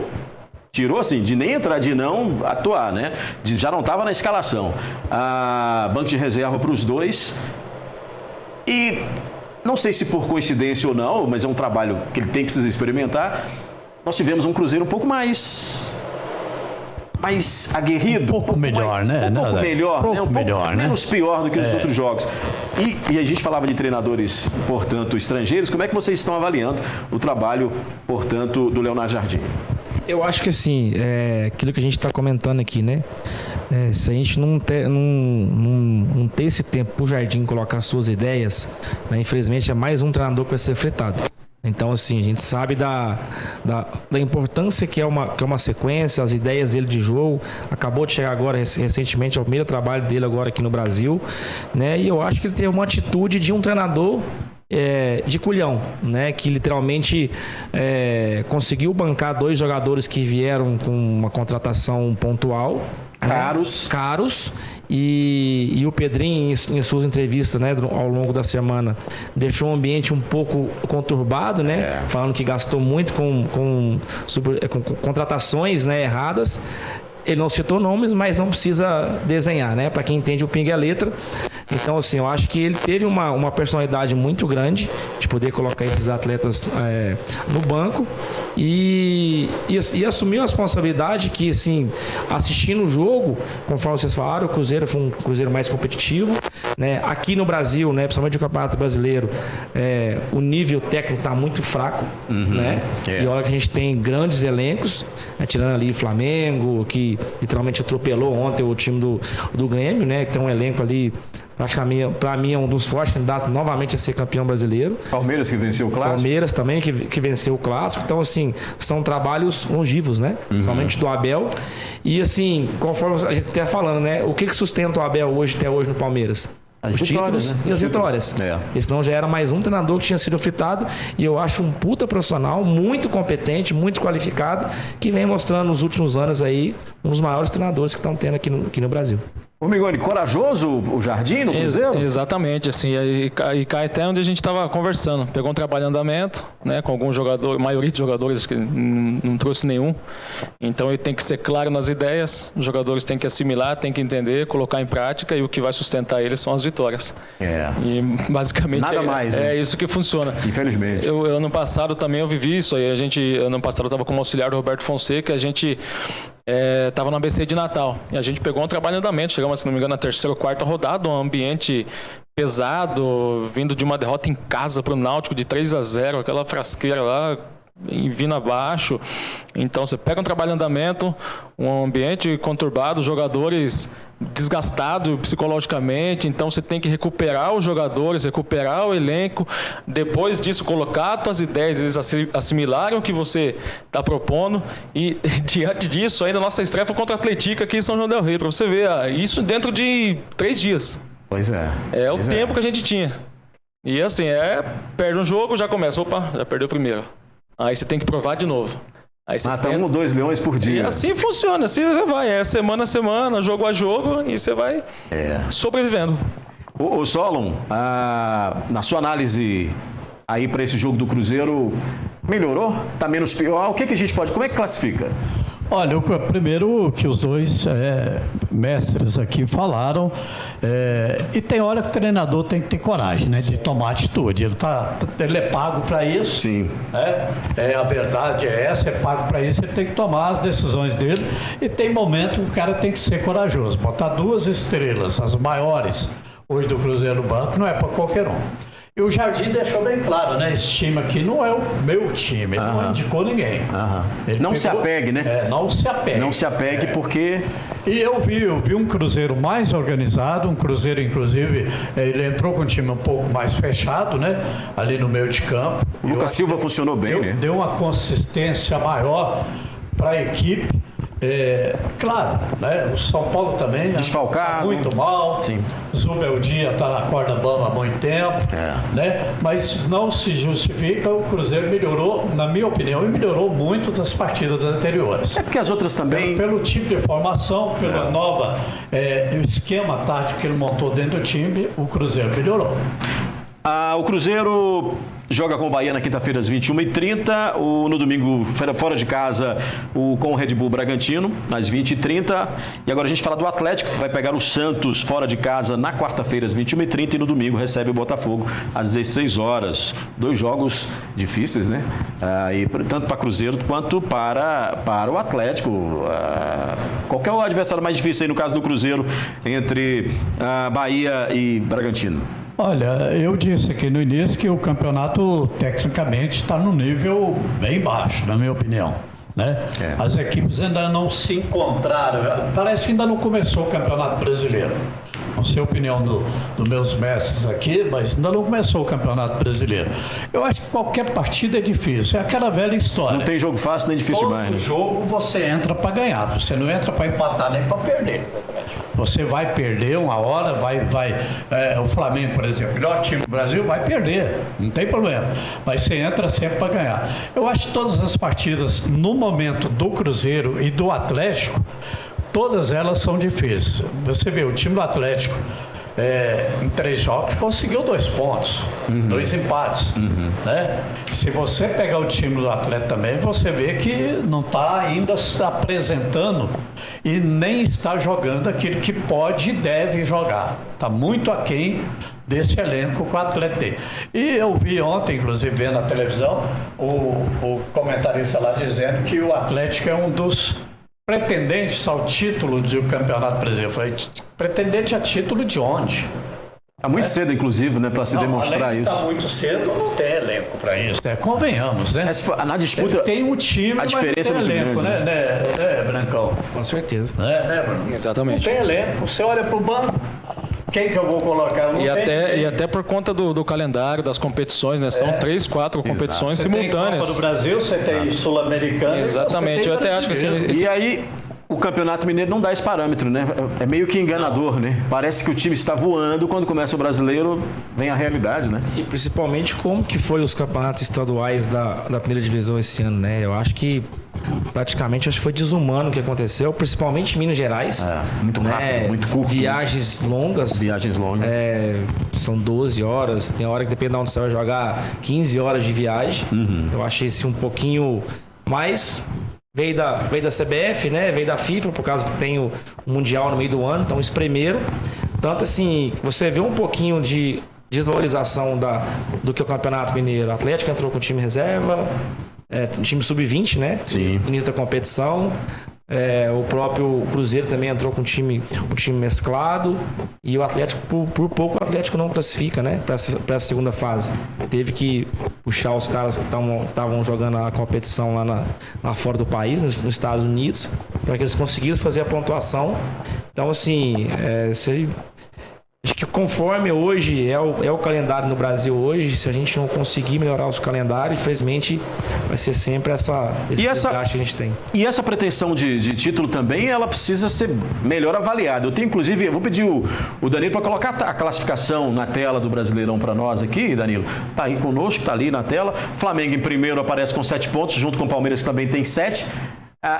tirou assim, de nem entrar, de não atuar, né? Já não estava na escalação. Banco de reserva para os 2. E não sei se por coincidência ou não, mas é um trabalho que ele precisa experimentar. Nós tivemos um Cruzeiro um pouco mais aguerrido. Um pouco melhor, né? Um pouco melhor, né? Um pouco menos pior do que os outros jogos. E a gente falava de treinadores, portanto, estrangeiros. Como é que vocês estão avaliando o trabalho, portanto, do Leonardo Jardim? Eu acho que assim, aquilo que a gente está comentando aqui, né? Se a gente não ter esse tempo para o Jardim colocar suas ideias, né? Infelizmente é mais um treinador que vai ser fretado. Então, assim, a gente sabe da importância que é uma sequência, as ideias dele de jogo. Acabou de chegar agora, recentemente, é o primeiro trabalho dele agora aqui no Brasil, né? E eu acho que ele teve uma atitude de um treinador de culhão, né? Que literalmente conseguiu bancar 2 jogadores que vieram com uma contratação pontual. Caros. E o Pedrinho, em suas entrevistas, né, ao longo da semana, deixou o ambiente um pouco conturbado, né? Falando que gastou muito com contratações, né, erradas. Ele não citou nomes, mas não precisa desenhar, né? Para quem entende o pinga é letra. Então, assim, eu acho que ele teve uma personalidade muito grande de poder colocar esses atletas no banco e assumiu a responsabilidade que, assim, assistindo o jogo, conforme vocês falaram, o Cruzeiro foi um Cruzeiro mais competitivo, né? Aqui no Brasil, né, principalmente no Campeonato Brasileiro, o nível técnico está muito fraco, né? E olha que a gente tem grandes elencos, né, tirando ali o Flamengo, que literalmente atropelou ontem o time do Grêmio, né? Que tem um elenco ali, praticamente, para mim, é um dos fortes candidatos novamente a ser campeão brasileiro. Palmeiras que venceu o Clássico. Palmeiras também que venceu o Clássico. Então, assim, são trabalhos longivos, né? Principalmente do Abel. E, assim, conforme a gente está falando, né? O que sustenta o Abel até hoje no Palmeiras? Os títulos, né? E as vitórias. Senão já era mais um treinador que tinha sido fritado. E eu acho um puta profissional, muito competente, muito qualificado, que vem mostrando nos últimos anos aí um dos maiores treinadores que estão tendo aqui no Brasil. Formigoni, corajoso o Jardim no Cruzeiro? Exatamente, assim, e cai até onde a gente estava conversando. Pegou um trabalho em andamento, né, com alguns jogadores, maioria de jogadores que não trouxe nenhum. Então ele tem que ser claro nas ideias, os jogadores têm que assimilar, têm que entender, colocar em prática, e o que vai sustentar eles são as vitórias. E basicamente nada mais, né? É isso que funciona. Infelizmente. Eu ano passado também eu vivi isso aí. Ano passado eu estava como auxiliar do Roberto Fonseca, a gente estava no ABC de Natal. E a gente pegou um trabalho em andamento. Chegamos, se não me engano, na terceira ou quarta rodada, um ambiente pesado, vindo de uma derrota em casa para o Náutico de 3-0, aquela frasqueira lá, vindo abaixo. Então você pega um trabalho em andamento, um ambiente conturbado, jogadores desgastados psicologicamente, então você tem que recuperar os jogadores, recuperar o elenco, depois disso colocar as suas ideias, eles assimilarem o que você está propondo, e diante disso ainda a nossa estreia foi contra a Atlético aqui em São João del Rei, para você ver, isso dentro de 3 dias. Pois é. É o tempo que a gente tinha. E assim, perde um jogo, já começa, já perdeu o primeiro. Aí você tem que provar de novo. Aí você mata 1 ou 2 leões por dia. E assim funciona, assim você vai, semana a semana, jogo a jogo, e você vai sobrevivendo. Ô Solon, na sua análise aí para esse jogo do Cruzeiro, melhorou? Tá menos pior? O que a gente pode... Como é que classifica? Olha, primeiro que os dois mestres aqui falaram, e tem hora que o treinador tem que ter coragem, né, de tomar atitude. Ele é pago para isso. Sim. A verdade é essa, é pago para isso, ele tem que tomar as decisões dele, e tem momento que o cara tem que ser corajoso. Botar 2 estrelas, as maiores hoje do Cruzeiro no banco, não é para qualquer um. E o Jardim deixou bem claro, né? Esse time aqui não é o meu time, ele não indicou ninguém. Se apegue, né? Não se apegue. Não se apegue porque... E eu vi um Cruzeiro mais organizado, um Cruzeiro, inclusive, ele entrou com um time um pouco mais fechado, né? Ali no meio de campo. O Lucas Silva funcionou bem, né? Deu uma consistência maior para a equipe. Claro, né? O São Paulo também desfalcado, tá muito mal. Sim. Zubeldia está na corda bamba há muito tempo, né? Mas não se justifica. O Cruzeiro melhorou, na minha opinião, e melhorou muito das partidas anteriores. É porque as outras também... Pelo tipo de formação, pela nova esquema tático que ele montou dentro do time, o Cruzeiro melhorou. O Cruzeiro joga com o Bahia na quinta-feira às 21h30, no domingo fora de casa com o Red Bull Bragantino às 20h30, e agora a gente fala do Atlético, que vai pegar o Santos fora de casa na quarta-feira às 21h30 e no domingo recebe o Botafogo às 16 horas. 2 jogos difíceis, né? Tanto para Cruzeiro quanto para o Atlético. Qual é o adversário mais difícil aí no caso do Cruzeiro entre Bahia e Bragantino? Olha, eu disse aqui no início que o campeonato, tecnicamente, está no nível bem baixo, na minha opinião, né? As equipes ainda não se encontraram, parece que ainda não começou o Campeonato Brasileiro. Não sei a opinião dos meus mestres aqui, mas ainda não começou o Campeonato Brasileiro. Eu acho que qualquer partida é difícil, é aquela velha história. Não tem jogo fácil nem difícil demais, né? Todo jogo você entra para ganhar, você não entra para empatar nem para perder. Você vai perder uma hora, o Flamengo, por exemplo, o melhor time do Brasil, vai perder, não tem problema. Mas você entra sempre para ganhar. Eu acho que todas as partidas, no momento do Cruzeiro e do Atlético, todas elas são difíceis. Você vê, o time do Atlético, em 3 jogos, conseguiu 2 pontos, 2 empates. Né? Se você pegar o time do Atlético também, você vê que não está ainda se apresentando e nem está jogando aquilo que pode e deve jogar. Está muito aquém desse elenco que o Atlético tem. E eu vi ontem, inclusive, vendo na televisão, o comentarista lá dizendo que o Atlético é um dos pretendentes ao título do Campeonato Brasileiro. Eu falei, pretendente a título de onde? Está muito cedo, inclusive, né, para se demonstrar isso. Está muito cedo, não tem elenco para isso, né? Convenhamos, né? Na disputa, tem um time, a diferença mas não tem é muito elenco, grande, né, Brancão? Com certeza. Né, Bruno? Exatamente. Não tem elenco. Você olha para o banco, quem que eu vou colocar? E até por conta do calendário, das competições, né? São 3, 4 competições simultâneas. Você tem Copa do Brasil, você tem Sul-Americana. Exatamente. Eu até acho que assim... E aí, o Campeonato Mineiro não dá esse parâmetro, né? É meio que enganador, né? Parece que o time está voando, quando começa o Brasileiro, vem a realidade, né? E principalmente como que foi os campeonatos estaduais da primeira divisão esse ano, né? Eu acho que praticamente foi desumano o que aconteceu, principalmente em Minas Gerais. Muito rápido, muito curto. Viagens longas. São 12 horas, tem hora que depende de onde você vai jogar, 15 horas de viagem. Eu achei isso um pouquinho mais... Veio da CBF, né? Veio da FIFA, por causa que tem o Mundial no meio do ano, então espremeram. Tanto assim, você vê um pouquinho de desvalorização do que o Campeonato Mineiro. O Atlético entrou com o time reserva, time sub-20, né? Sim. Início da competição. O próprio Cruzeiro também entrou com um time mesclado. E o Atlético, por pouco, o Atlético não classifica, né? Para essa segunda fase. Teve que puxar os caras que estavam jogando a competição lá fora do país, nos Estados Unidos, para que eles conseguissem fazer a pontuação. Então, assim, acho que conforme hoje é o calendário no Brasil hoje, se a gente não conseguir melhorar os calendários, infelizmente vai ser sempre esse desgaste que a gente tem. E essa pretensão de título também, ela precisa ser melhor avaliada. Eu vou pedir o Danilo para colocar a classificação na tela do Brasileirão para nós aqui, Danilo. Tá aí conosco, tá ali na tela. Flamengo em primeiro aparece com 7 pontos, junto com o Palmeiras que também tem 7.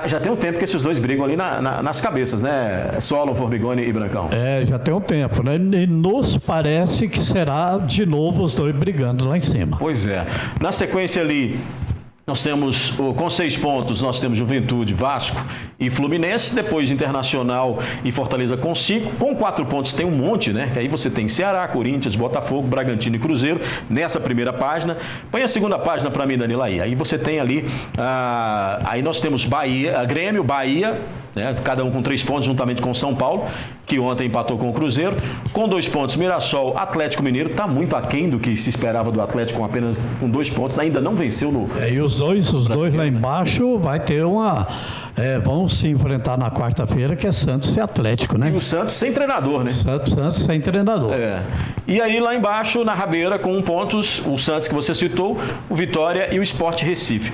Já tem um tempo que esses dois brigam ali nas cabeças, né? Solon, Formigoni e Brancão. Já tem um tempo, né? E nos parece que será de novo os dois brigando lá em cima. Pois é. Na sequência ali, nós temos, com 6 pontos, nós temos Juventude, Vasco e Fluminense. Depois Internacional e Fortaleza com 5. Com 4 pontos tem um monte, né? Que aí você tem Ceará, Corinthians, Botafogo, Bragantino e Cruzeiro. Nessa primeira página. Põe a segunda página para mim, Danilo, aí. Aí você tem ali, aí nós temos Bahia, Grêmio, Bahia, né? Cada um com 3 pontos, juntamente com São Paulo, que ontem empatou com o Cruzeiro. Com 2 pontos, Mirassol, Atlético Mineiro. Está muito aquém do que se esperava do Atlético, apenas com 2 pontos. Ainda não venceu no... E os dois lá embaixo vai ter vão se enfrentar na quarta-feira, que é Santos e Atlético, né? E o Santos sem treinador, né? Santos sem treinador. E aí lá embaixo, na rabeira, com 1 pontos, o Santos que você citou, o Vitória e o Sport Recife.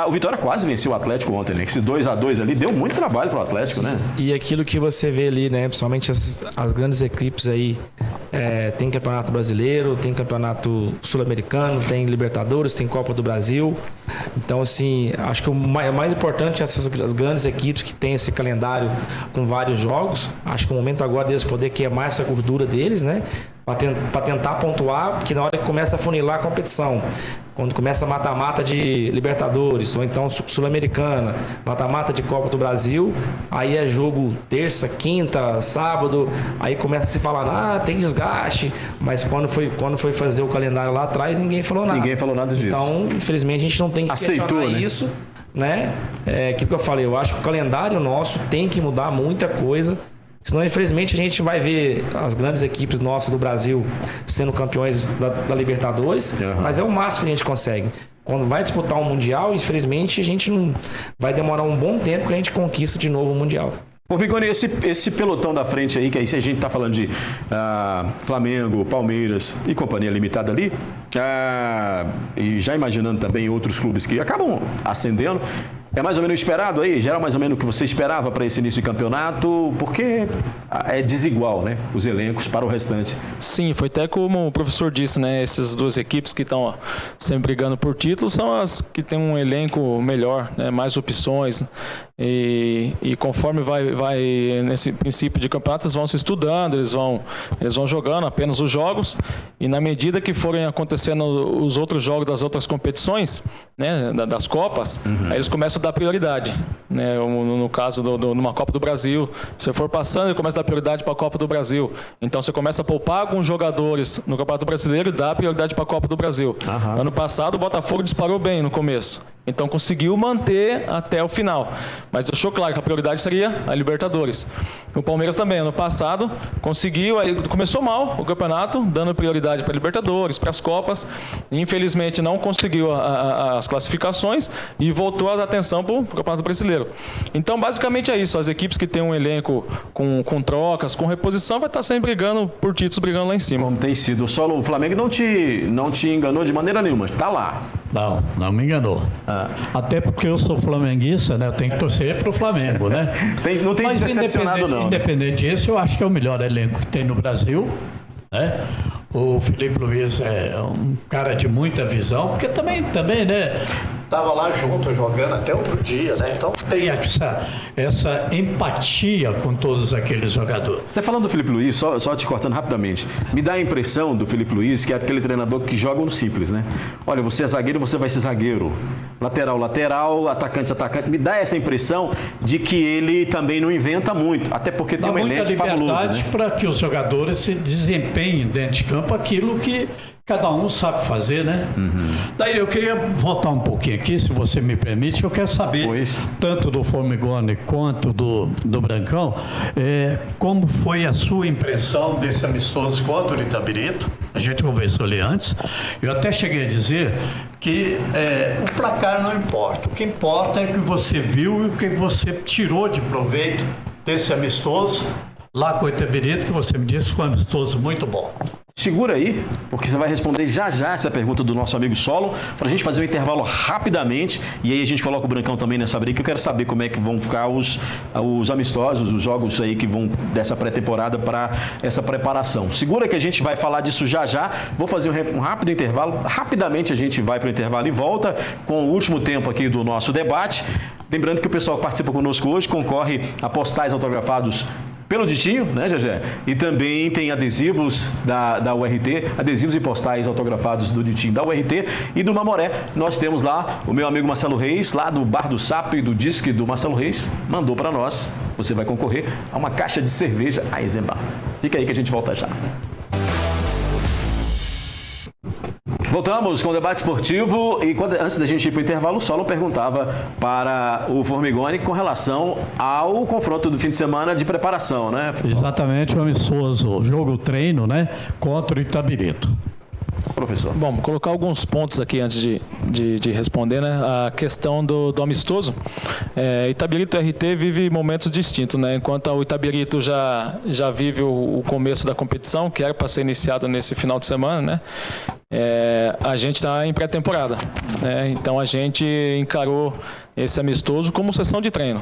O Vitória quase venceu o Atlético ontem, né? Esse 2-2 ali deu muito trabalho pro Atlético, né? E aquilo que você vê ali, né? Principalmente as grandes equipes aí, tem Campeonato Brasileiro, tem Campeonato Sul-Americano, tem Libertadores, tem Copa do Brasil. Então, assim, acho que o mais importante é essas grandes equipes que têm esse calendário com vários jogos. Acho que o momento agora deles poder queimar essa gordura deles, né? Para tentar pontuar, porque na hora que começa a funilar a competição, quando começa a mata-mata de Libertadores, ou então Sul-Americana, mata-mata de Copa do Brasil, aí é jogo terça, quinta, sábado, aí começa a se falar, tem desgaste, mas quando foi fazer o calendário lá atrás, ninguém falou nada. Ninguém falou nada disso. Então, infelizmente, a gente não tem que questionar isso, né? Aquilo que eu falei, eu acho que o calendário nosso tem que mudar muita coisa. Senão, infelizmente, a gente vai ver as grandes equipes nossas do Brasil sendo campeões da Libertadores, mas é o máximo que a gente consegue. Quando vai disputar um Mundial, infelizmente, a gente não vai demorar um bom tempo que a gente conquista de novo o Mundial. Formigoni, esse pelotão da frente aí, que aí se a gente está falando de Flamengo, Palmeiras e Companhia Limitada ali, e já imaginando também outros clubes que acabam ascendendo, é mais ou menos esperado aí? Já era mais ou menos o que você esperava para esse início de campeonato? Porque é desigual, né? Os elencos para o restante. Sim, foi até como o professor disse, né? Essas duas equipes que estão sempre brigando por títulos são as que têm um elenco melhor, né? Mais opções. E conforme vai nesse princípio de campeonato, eles vão se estudando, eles vão jogando apenas os jogos, e na medida que forem acontecendo os outros jogos das outras competições, né, das Copas, aí eles começam a dar prioridade, né? No caso numa Copa do Brasil, se for passando, ele começa a dar prioridade para a Copa do Brasil. Então você começa a poupar alguns jogadores no Campeonato Brasileiro e dá prioridade para a Copa do Brasil. Ano passado o Botafogo disparou bem no começo, então conseguiu manter até o final, mas deixou claro que a prioridade seria a Libertadores. O Palmeiras também, ano passado, conseguiu, aí começou mal o campeonato, dando prioridade para a Libertadores, para as Copas, e infelizmente não conseguiu as classificações e voltou a atenção para o Campeonato Brasileiro. Então, basicamente é isso, as equipes que têm um elenco com trocas, com reposição, vai estar sempre brigando por títulos, brigando lá em cima. Como tem sido. O Flamengo não te enganou de maneira nenhuma, está lá. Não me enganou. Até porque eu sou flamenguista, né? Eu tenho que torcer para o Flamengo, né? Não tem decepcionado, não. Independente disso, eu acho que é o melhor elenco que tem no Brasil, né? O Felipe Luiz é um cara de muita visão, porque também, né? Estava lá junto, jogando até outro dia, né? Então tem essa empatia com todos aqueles jogadores. Você falando do Felipe Luiz, só te cortando rapidamente, me dá a impressão do Felipe Luiz que é aquele treinador que joga no simples, né? Olha, você é zagueiro, você vai ser zagueiro. Lateral, atacante. Me dá essa impressão de que ele também não inventa muito, até porque tem um elenco fabuloso, né? Para que os jogadores se desempenhem dentro de campo aquilo que Cada um sabe fazer, né? Daí eu queria voltar um pouquinho aqui, se você me permite, que eu quero saber, tanto do Formigoni quanto do Brancão, como foi a sua impressão desse amistoso contra o Itabirito. A gente conversou ali antes. Eu até cheguei a dizer que o placar não importa. O que importa é o que você viu e o que você tirou de proveito desse amistoso lá com o Itabirito, que você me disse que foi um amistoso muito bom. Segura aí, porque você vai responder já essa pergunta do nosso amigo Solo, para a gente fazer um intervalo rapidamente, e aí a gente coloca o Brancão também nessa briga, que eu quero saber como é que vão ficar os amistosos, os jogos aí que vão dessa pré-temporada para essa preparação. Segura que a gente vai falar disso já. Vou fazer um rápido intervalo, rapidamente a gente vai para o intervalo e volta com o último tempo aqui do nosso debate. Lembrando que o pessoal que participa conosco hoje concorre a postais autografados pelo Ditinho, né, Gegé? E também tem adesivos da URT, adesivos e postais autografados do Ditinho da URT e do Mamoré. Nós temos lá o meu amigo Marcelo Reis, lá do Bar do Sapo e do Disque do Marcelo Reis, mandou para nós. Você vai concorrer a uma caixa de cerveja Eisenbahn. Fica aí que a gente volta já. Voltamos com o debate esportivo e antes da gente ir para o intervalo, o Solo perguntava para o Formigoni com relação ao confronto do fim de semana de preparação, né? Exatamente, o amistoso jogo-treino, né, contra o Itabirito. Professor. Bom, vou colocar alguns pontos aqui antes de responder, né? A questão do amistoso. Itabirito e RT vive momentos distintos, né? Enquanto o Itabirito já vive o começo da competição, que era para ser iniciado nesse final de semana, né? A gente está em pré-temporada, né? Então a gente encarou esse amistoso como sessão de treino,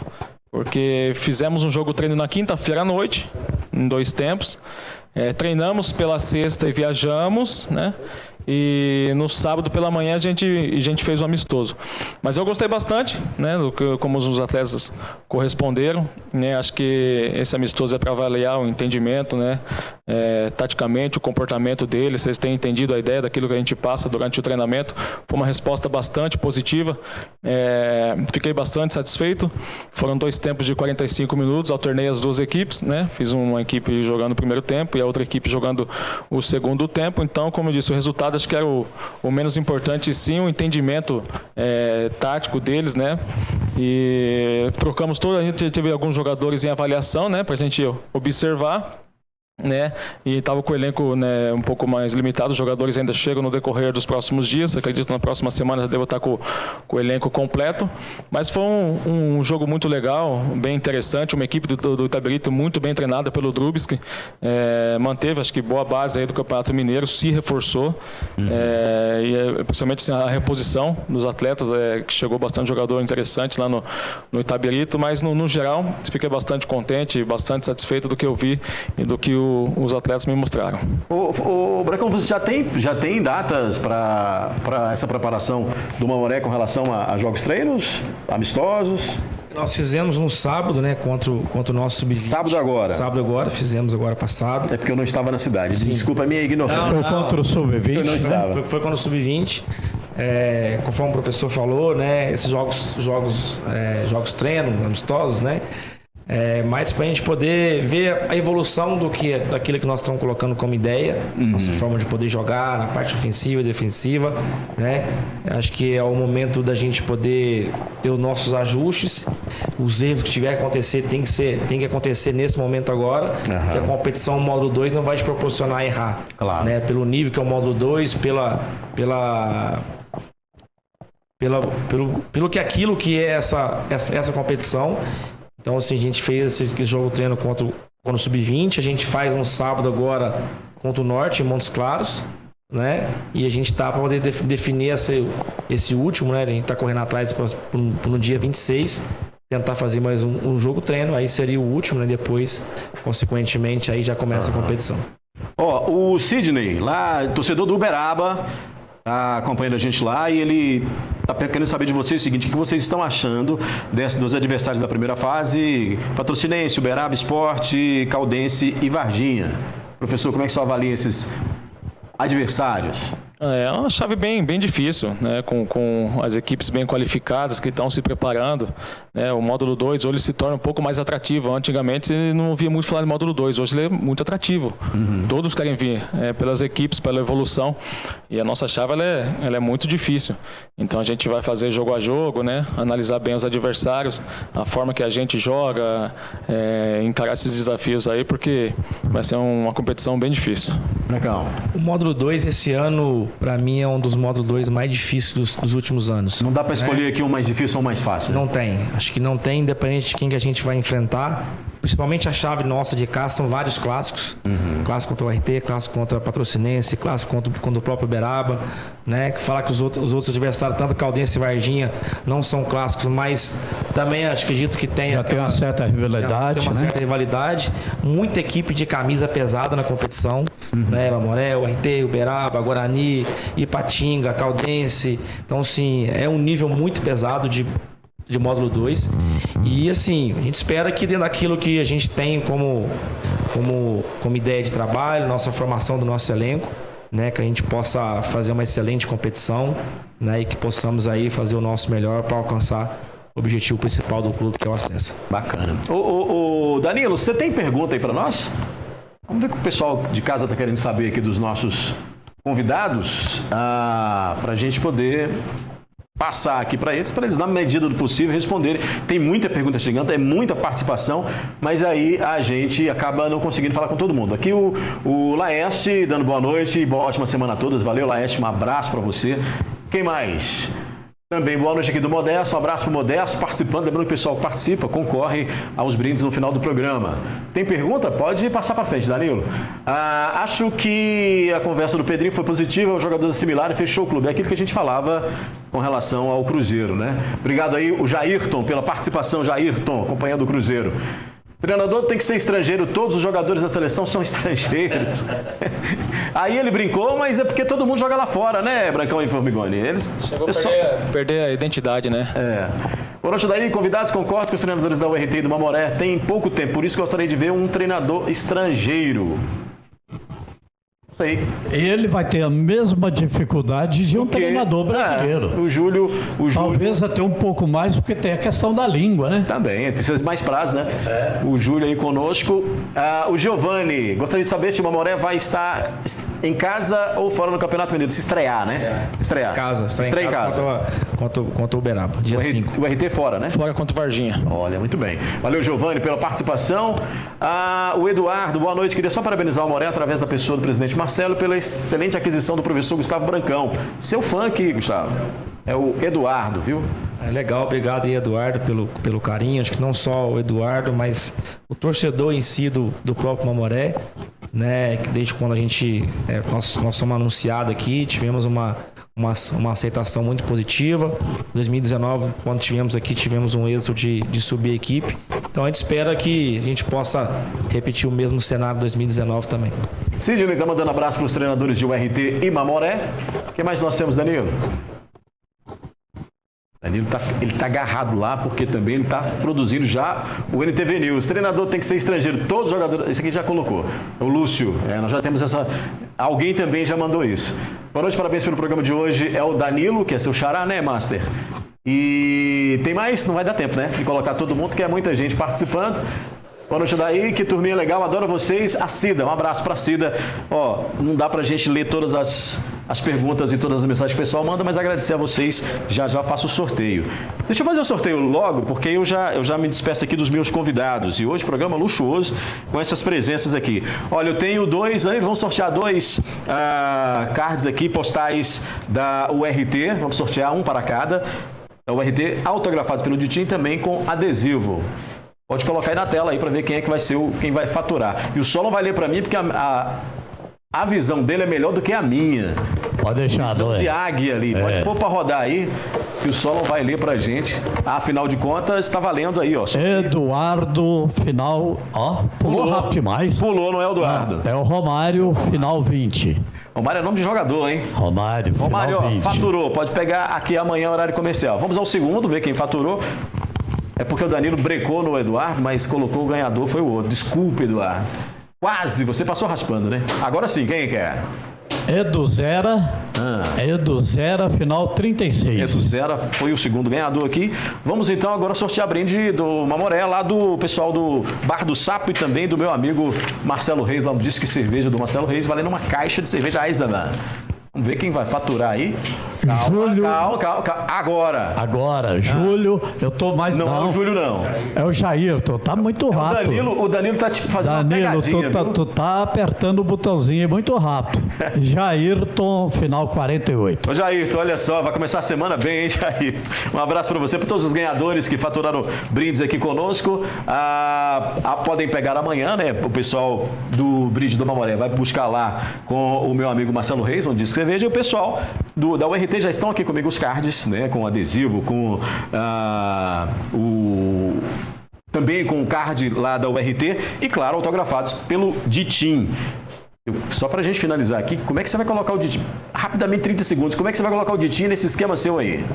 porque fizemos um jogo-treino na quinta-feira à noite, em 2 tempos. Treinamos pela sexta e viajamos, né? E no sábado pela manhã a gente fez um amistoso. Mas eu gostei bastante, né, como os atletas corresponderam, né? Acho que esse amistoso é para avaliar o entendimento, né, taticamente, o comportamento deles, se eles têm entendido a ideia daquilo que a gente passa durante o treinamento. Foi uma resposta bastante positiva. Fiquei bastante satisfeito. Foram 2 tempos de 45 minutos, alternei as 2 equipes, né? Fiz uma equipe jogando o primeiro tempo e a outra equipe jogando o segundo tempo. Então, como eu disse, o resultado acho que era o menos importante, sim, o entendimento tático deles, né? E trocamos a gente teve alguns jogadores em avaliação, né, para a gente observar, né? E estava com o elenco, né, um pouco mais limitado. Os jogadores ainda chegam no decorrer dos próximos dias. Acredito que na próxima semana já devo estar com o elenco completo. Mas foi um jogo muito legal, bem interessante. Uma equipe do Itabirito muito bem treinada pelo Drubski, manteve, acho que, boa base aí do Campeonato Mineiro, se reforçou. E principalmente assim, a reposição dos atletas, que chegou bastante jogador interessante lá no Itabirito. Mas no geral, fiquei bastante contente, bastante satisfeito do que eu vi e do que os atletas me mostraram. O Bracão, você já tem datas para essa preparação do Mamoré com relação a jogos treinos, amistosos? Nós fizemos no sábado, né, contra o nosso sub-20. Sábado agora, fizemos agora passado. É porque eu não estava na cidade. Sim. Desculpa a minha ignorância. Foi contra o sub-20? Eu não estava. Foi contra o sub-20. Conforme o professor falou, né, esses jogos treino, amistosos, né? Mas para a gente poder ver a evolução daquilo que nós estamos colocando como ideia, nossa forma de poder jogar na parte ofensiva e defensiva, né? Acho que é o momento da gente poder ter os nossos ajustes. Os erros que tiver que acontecer tem que acontecer nesse momento agora, porque a competição módulo 2 não vai te proporcionar errar, claro, né? Pelo nível que é o módulo 2, pelo que aquilo que é essa competição. Então, assim, a gente fez esse jogo treino contra o Sub-20, a gente faz um sábado agora contra o Norte, em Montes Claros, né? E a gente está para poder definir esse último, né? A gente está correndo atrás no dia 26, tentar fazer mais um jogo treino, aí seria o último, né? Depois, consequentemente, aí já começa a competição. O Sidney, lá, torcedor do Uberaba, está acompanhando a gente lá e ele está querendo saber de vocês o seguinte: o que vocês estão achando dos adversários da primeira fase? Patrocinense, Uberaba Esporte, Caldense e Varginha. Professor, como é que você avalia esses adversários? É uma chave bem difícil, né? Com as equipes bem qualificadas que estão se preparando, né? O módulo 2 hoje se torna um pouco mais atrativo. Antigamente não ouvia muito falar de módulo 2, hoje ele é muito atrativo. Todos querem vir pelas equipes, pela evolução, e a nossa chave ela é muito difícil. Então a gente vai fazer jogo a jogo, né? Analisar bem os adversários, a forma que a gente joga, encarar esses desafios aí, porque vai ser uma competição bem difícil. Legal. O módulo 2 esse ano, para mim, é um dos módulos 2 mais difíceis dos últimos anos. Não dá para escolher aqui um mais difícil ou um mais fácil. Não tem. Acho que não tem, independente de quem que a gente vai enfrentar. Principalmente a chave nossa de cá são vários clássicos. Clássico contra o RT, clássico contra a Patrocinense, clássico contra o próprio Uberaba, né? Falar que os outros adversários, tanto Caldense e Varginha, não são clássicos, mas também acredito que tem... Já tem uma certa rivalidade, tem uma certa rivalidade. Muita equipe de camisa pesada na competição, né? Mamoré, RT, Uberaba, Guarani, Ipatinga, Caldense. Então, assim, é um nível muito pesado de módulo 2. E assim, a gente espera que dentro daquilo que a gente tem como ideia de trabalho, nossa formação do nosso elenco, né, que a gente possa fazer uma excelente competição, né, e que possamos aí fazer o nosso melhor para alcançar o objetivo principal do clube, que é o acesso. Bacana. Ô, Danilo, você tem pergunta aí para nós? Vamos ver o que o pessoal de casa está querendo saber aqui dos nossos convidados, para a gente poder passar aqui para eles, na medida do possível, responderem. Tem muita pergunta chegando, é muita participação, mas aí a gente acaba não conseguindo falar com todo mundo. Aqui o Laeste dando boa noite e ótima semana a todos. Valeu, Laeste, um abraço para você. Quem mais? Também boa noite aqui do Modesto, um abraço para o Modesto, participando. Lembrando que o pessoal que participa concorre aos brindes no final do programa. Tem pergunta? Pode passar para frente, Danilo. Acho que a conversa do Pedrinho foi positiva, os jogadores assimilaram e fechou o clube. É aquilo que a gente falava com relação ao Cruzeiro, né? Obrigado aí, o Jairton, pela participação, Jairton, acompanhando o Cruzeiro. Treinador tem que ser estrangeiro, todos os jogadores da seleção são estrangeiros. Aí ele brincou, mas é porque todo mundo joga lá fora, né, Brancão e Formigoni? Eles chegou a perder a identidade, né? Boa noite, daí, convidados, concordo que os treinadores da URT e do Mamoré têm pouco tempo, por isso gostaria de ver um treinador estrangeiro. Ele vai ter a mesma dificuldade de um treinador brasileiro. O Júlio... Talvez até um pouco mais, porque tem a questão da língua, né? Também, precisa de mais prazo, né? O Júlio aí conosco. O Giovanni, gostaria de saber se o Mamoré vai estar em casa ou fora no Campeonato Mineiro, se estrear, né? Estrear em casa. Contra o Uberaba, dia 5. O RT fora, né? Fora contra o Varginha. Olha, muito bem. Valeu, Giovanni, pela participação. O Eduardo, boa noite. Queria só parabenizar o Mamoré através da pessoa do presidente Marcelo pela excelente aquisição do professor Gustavo Brancão. Seu fã aqui, Gustavo. É o Eduardo, viu? Legal, obrigado aí, Eduardo, pelo carinho. Acho que não só o Eduardo, mas o torcedor em si do próprio Mamoré, né? Desde quando a gente nós somos anunciados aqui, tivemos uma aceitação muito positiva. Em 2019, quando tivemos aqui, tivemos um êxito de subir a equipe. Então a gente espera que a gente possa repetir o mesmo cenário em 2019 também. Sidney está mandando abraço para os treinadores de URT e Mamoré. O que mais nós temos, Danilo? Danilo ele tá agarrado lá porque também ele está produzindo já o NTV News. Treinador tem que ser estrangeiro. Todos os jogadores... Esse aqui já colocou. O Lúcio. Nós já temos essa... Alguém também já mandou isso. Boa noite, parabéns pelo programa de hoje. É o Danilo, que é seu xará, né, Master? E tem mais? Não vai dar tempo, né? De colocar todo mundo, que é muita gente participando. Boa noite daí, que turminha legal, adoro vocês. A Cida, um abraço pra Cida. Não dá pra gente ler todas as perguntas e todas as mensagens que o pessoal manda, mas agradecer a vocês, já faço o sorteio. Deixa eu fazer o sorteio logo, porque eu já me despeço aqui dos meus convidados. E hoje, programa luxuoso, com essas presenças aqui. Olha, eu tenho vamos sortear 2 cards aqui, postais da URT, vamos sortear um para cada. Da URT, autografados pelo Ditim, também com adesivo. Pode colocar aí na tela aí para ver quem é que vai ser quem vai faturar. E o Solon vai ler para mim porque a visão dele é melhor do que a minha. Pode deixar, visão de águia ali. Pode pôr para rodar aí que o Solon vai ler pra gente. Afinal de contas, está valendo aí, ó. Eduardo, final, pulou rápido demais. Pulou, não é o Eduardo. É o Romário, final 20. Romário é nome de jogador, hein? Romário, final 20. Faturou. Pode pegar aqui amanhã, horário comercial. Vamos ao segundo, ver quem faturou. É porque o Danilo brecou no Eduardo, mas colocou o ganhador, foi o outro. Desculpa, Eduardo. Quase, você passou raspando, né? Agora sim, quem quer? Edu Zera, Edu Zera, final 36. Edu Zera foi o segundo ganhador aqui. Vamos então agora sortear brinde do Mamoré, lá do pessoal do Bar do Sapo e também do meu amigo Marcelo Reis, lá no Disque Cerveja do Marcelo Reis, valendo uma caixa de cerveja Eisenbahn. Vamos ver quem vai faturar aí. Calma. Agora, Júlio, eu tô mais... Não é o Júlio, não. É o Jairton, tá muito rápido. O Danilo tá tipo fazendo uma pegadinha, tu tá apertando o botãozinho muito rápido. Jairton, final 48. Ô Jairton, olha só, vai começar a semana bem, hein, Jairton? Um abraço para você, para todos os ganhadores que faturaram brindes aqui conosco. Podem pegar amanhã, né? O pessoal do Brinde do Mamoré vai buscar lá com o meu amigo Marcelo Reis, onde diz cerveja, e o pessoal da URT já estão aqui comigo os cards, né? Com adesivo, com também com o card lá da URT e, claro, autografados pelo Ditim. Só pra gente finalizar aqui, como é que você vai colocar o Ditim? Rapidamente, 30 segundos, como é que você vai colocar o Ditim nesse esquema seu aí?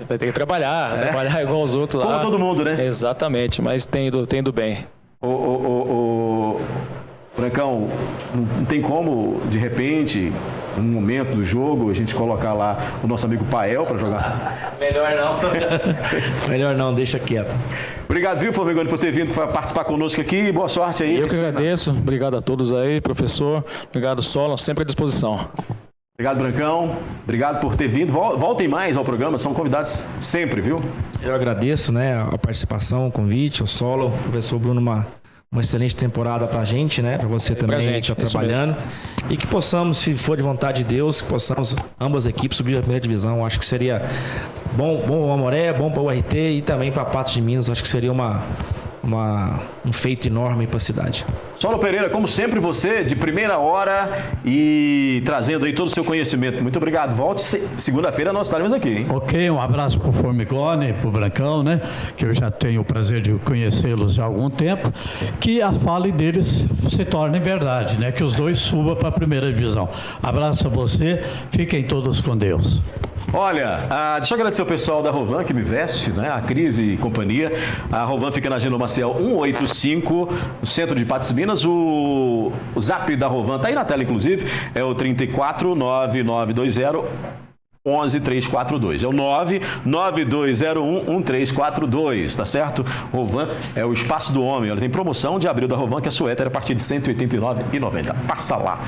Vai ter que trabalhar igual os outros lá. Como todo mundo, né? Exatamente, mas tendo bem. Brancão, não tem como, de repente, num momento do jogo, a gente colocar lá o nosso amigo Pael para jogar? Melhor não, deixa quieto. Obrigado, viu, Formigoni, por ter vindo participar conosco aqui. Boa sorte aí. Eu que agradeço. Obrigado a todos aí, professor. Obrigado, Solo. Sempre à disposição. Obrigado, Brancão. Obrigado por ter vindo. Voltem mais ao programa, são convidados sempre, viu? Eu agradeço, né, a participação, o convite, o Solo, o professor Bruno, uma excelente temporada pra gente, né? Pra você também que está trabalhando. E que possamos, se for de vontade de Deus, que possamos ambas as equipes subir a primeira divisão. Acho que seria bom para o Mamoré, bom para o URT e também para Patos de Minas. Acho que seria um feito enorme para a cidade. Solo Pereira, como sempre, você de primeira hora e trazendo aí todo o seu conhecimento. Muito obrigado. Volte segunda-feira, nós estaremos aqui, hein? Ok, um abraço pro Formigoni, pro Brancão, né? Que eu já tenho o prazer de conhecê-los há algum tempo. Que a fala deles se torne verdade, né? Que os dois subam para a primeira divisão. Abraço a você, fiquem todos com Deus. Olha, deixa eu agradecer o pessoal da Rovan que me veste, né? A Cris e companhia. A Rovan fica na Gino Maciel 185, no centro de Patos de Minas. O zap da Rovan tá aí na tela, inclusive, é o 349920 11342. É o 992011342, tá certo? Rovan é o espaço do homem. Ela tem promoção de abril da Rovan, que é suéter a partir de R$ 189,90. Passa lá.